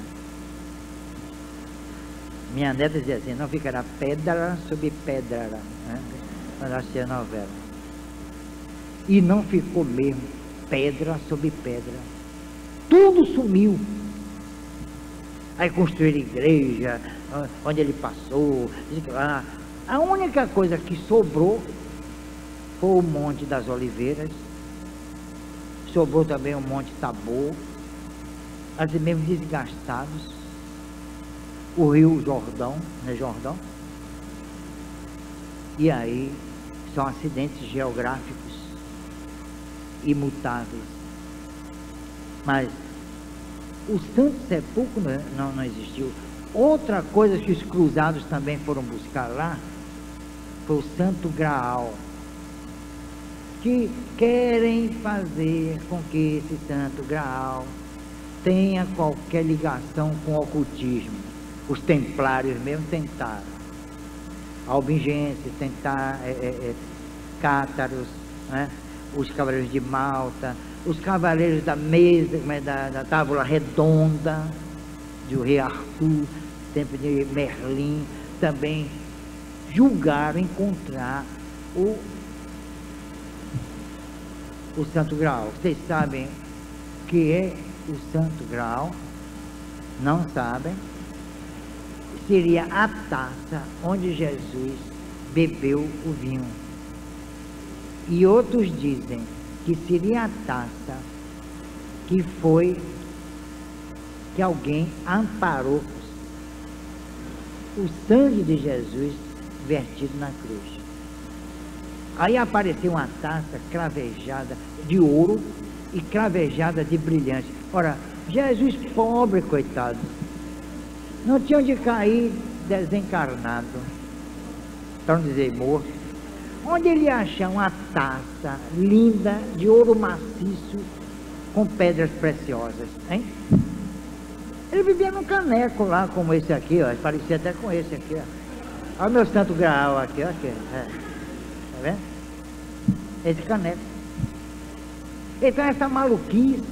[SPEAKER 2] Minha neta dizia assim: não ficará pedra sobre pedra, né? Quando eu assisti a novela. E não ficou mesmo, pedra sobre pedra. Tudo sumiu. Aí construíram igreja, onde ele passou. A única coisa que sobrou foi o Monte das Oliveiras. Sobrou também o Monte Tabor, assim mesmo desgastados. O Rio Jordão, não é Jordão? E aí são acidentes geográficos imutáveis. Mas o Santo Sepulcro não existiu. Outra coisa que os cruzados também foram buscar lá foi o Santo Graal, que querem fazer com que esse Santo Graal tenha qualquer ligação com o ocultismo. Os templários mesmo tentaram, albigenses tentaram, cátaros, né? Os cavaleiros de Malta, os cavaleiros da mesa, da tábua redonda, do rei Arthur, tempo de Merlin, também julgaram encontrar o Santo Graal. Vocês sabem o que é o Santo Graal? Não sabem? Seria a taça onde Jesus bebeu o vinho. E outros dizem que seria a taça que alguém amparou o sangue de Jesus vertido na cruz. Aí apareceu uma taça cravejada de ouro e cravejada de brilhante. Ora, Jesus pobre, coitado, não tinha onde cair desencarnado, para não dizer morto. Onde ele ia achar uma taça linda de ouro maciço com pedras preciosas, hein? Ele vivia num caneco lá, como esse aqui, ó, parecia até com esse aqui, ó. Olha o meu Santo Graal aqui, ó, aqui, tá vendo? Esse caneco. Então essa maluquice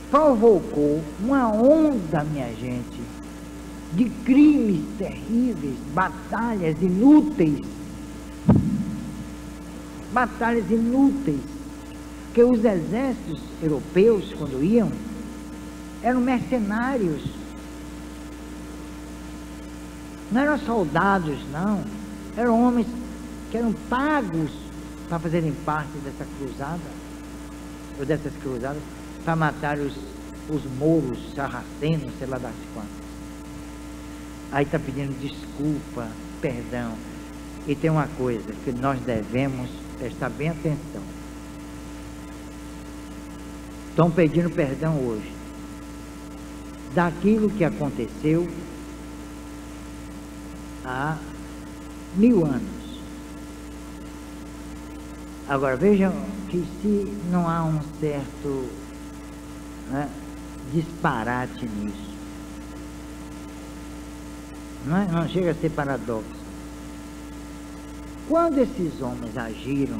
[SPEAKER 2] provocou uma onda, minha gente, de crimes terríveis, batalhas inúteis, que os exércitos europeus, quando iam, eram mercenários, Não eram soldados, não. Eram homens que eram pagos para fazerem parte dessa cruzada, ou dessas cruzadas, para matar os mouros, sarracenos, sei lá das quantas. Aí está pedindo desculpa, perdão. E tem uma coisa que nós devemos prestar bem atenção. Estão pedindo perdão hoje daquilo que aconteceu há 1000 anos. Agora vejam que se não há um certo, né, disparate nisso, não chega a ser paradoxo. Quando esses homens agiram,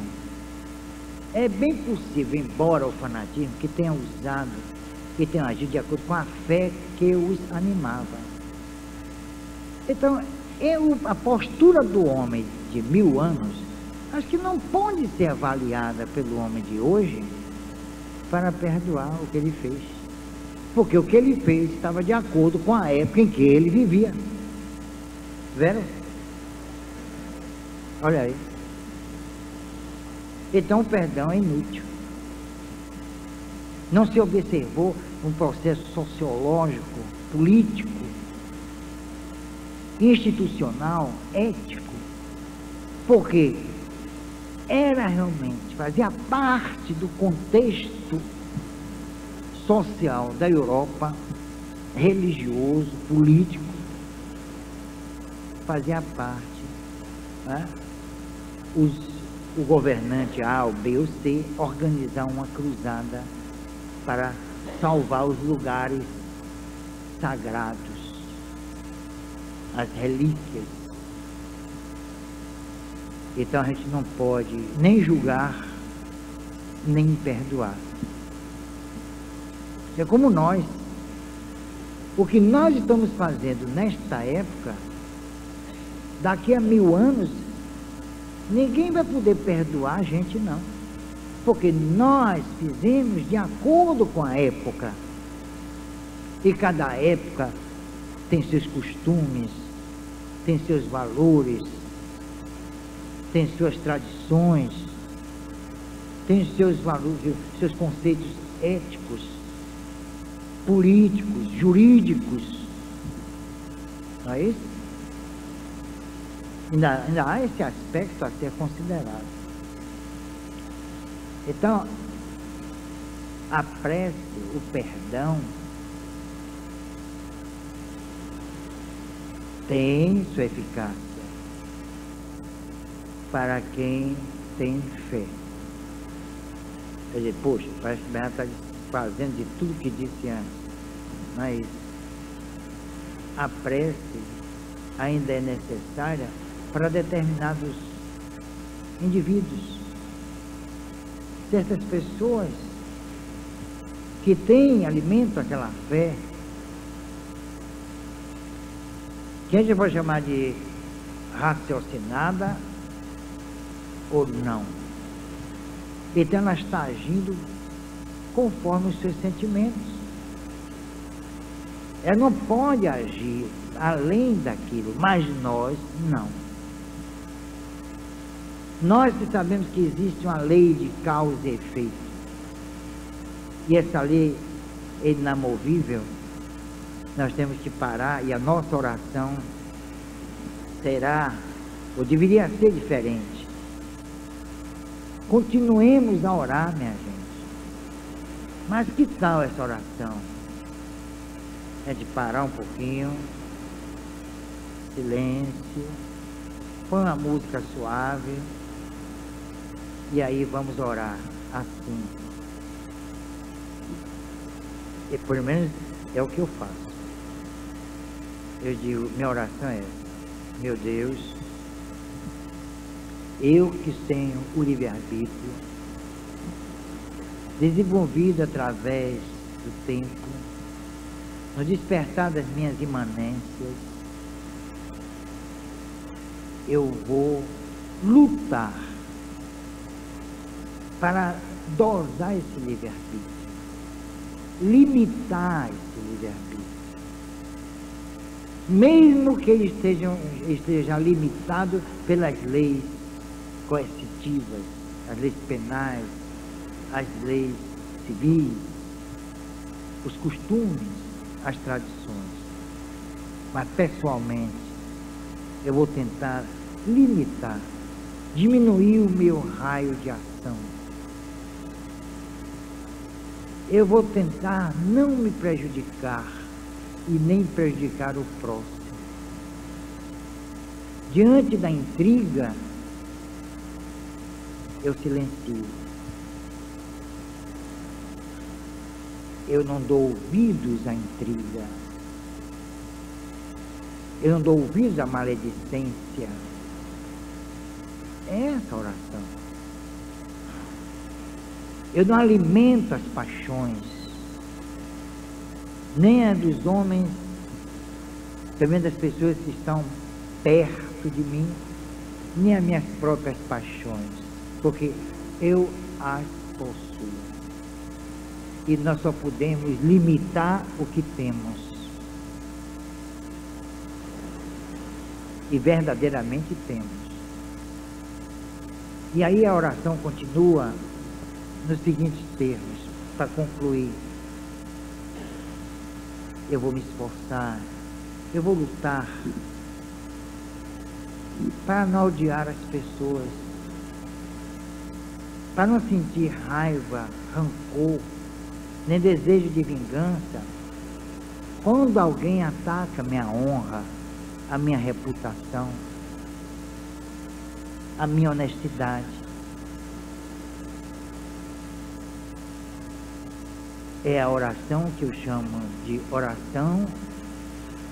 [SPEAKER 2] é bem possível, embora o fanatismo, que tenham agido de acordo com a fé que os animava. Então, a postura do homem de 1000 anos, acho que não pode ser avaliada pelo homem de hoje para perdoar o que ele fez. Porque o que ele fez estava de acordo com a época em que ele vivia. Viram? Olha aí. Então o perdão é inútil. Não se observou um processo sociológico, político, institucional, ético, porque era realmente, fazia parte do contexto social da Europa, religioso, político, fazia parte, né? O governante A, o B ou C, organizar uma cruzada para salvar os lugares sagrados, as relíquias. Então a gente não pode nem julgar, nem perdoar. É como nós. O que nós estamos fazendo nesta época, daqui a 1000 anos, ninguém vai poder perdoar a gente, não. Porque nós fizemos de acordo com a época. E cada época tem seus costumes, tem seus valores, tem suas tradições, tem seus valores, seus conceitos éticos, políticos, jurídicos. Não é isso? Ainda há esse aspecto a ser considerado. Então, a prece, o perdão, tem sua eficácia para quem tem fé. Quer dizer, poxa, parece que o Bernardo está fazendo de tudo que disse antes. Não é isso. A prece ainda é necessária para determinados indivíduos. Certas pessoas que têm, alimentam aquela fé, que a gente pode chamar de raciocinada ou não. Então ela está agindo conforme os seus sentimentos. Ela não pode agir além daquilo, mas nós não. Nós que sabemos que existe uma lei de causa e efeito, e essa lei é inamovível, nós temos que parar, e a nossa oração será, ou deveria ser diferente. Continuemos a orar, minha gente. Mas que tal essa oração? É de parar um pouquinho, silêncio, põe uma música suave, e aí vamos orar assim. E pelo menos é o que eu faço. Eu digo, minha oração é essa: meu Deus, eu que tenho o livre-arbítrio, desenvolvido através do tempo, no despertar das minhas imanências, eu vou lutar para dosar esse livre-arbítrio, limitar esse livre-arbítrio, mesmo que eles estejam limitados pelas leis coercitivas, as leis penais, as leis civis, os costumes, as tradições. Mas pessoalmente eu vou tentar limitar, diminuir o meu raio de ação. Eu vou tentar não me prejudicar e nem prejudicar o próximo. Diante da intriga, eu silencio. Eu não dou ouvidos à intriga. Eu não dou ouvidos à maledicência. É essa a oração. Eu não alimento as paixões, nem a dos homens, também das pessoas que estão perto de mim, nem as minhas próprias paixões, porque eu as possuo. E nós só podemos limitar o que temos. E verdadeiramente temos. E aí a oração continua nos seguintes termos, para concluir. Eu vou me esforçar, eu vou lutar para não odiar as pessoas, para não sentir raiva, rancor, nem desejo de vingança, quando alguém ataca minha honra, a minha reputação, a minha honestidade. É a oração que eu chamo de oração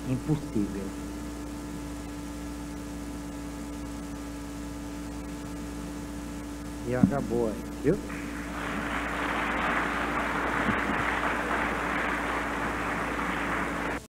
[SPEAKER 2] impossível. E acabou aí, viu?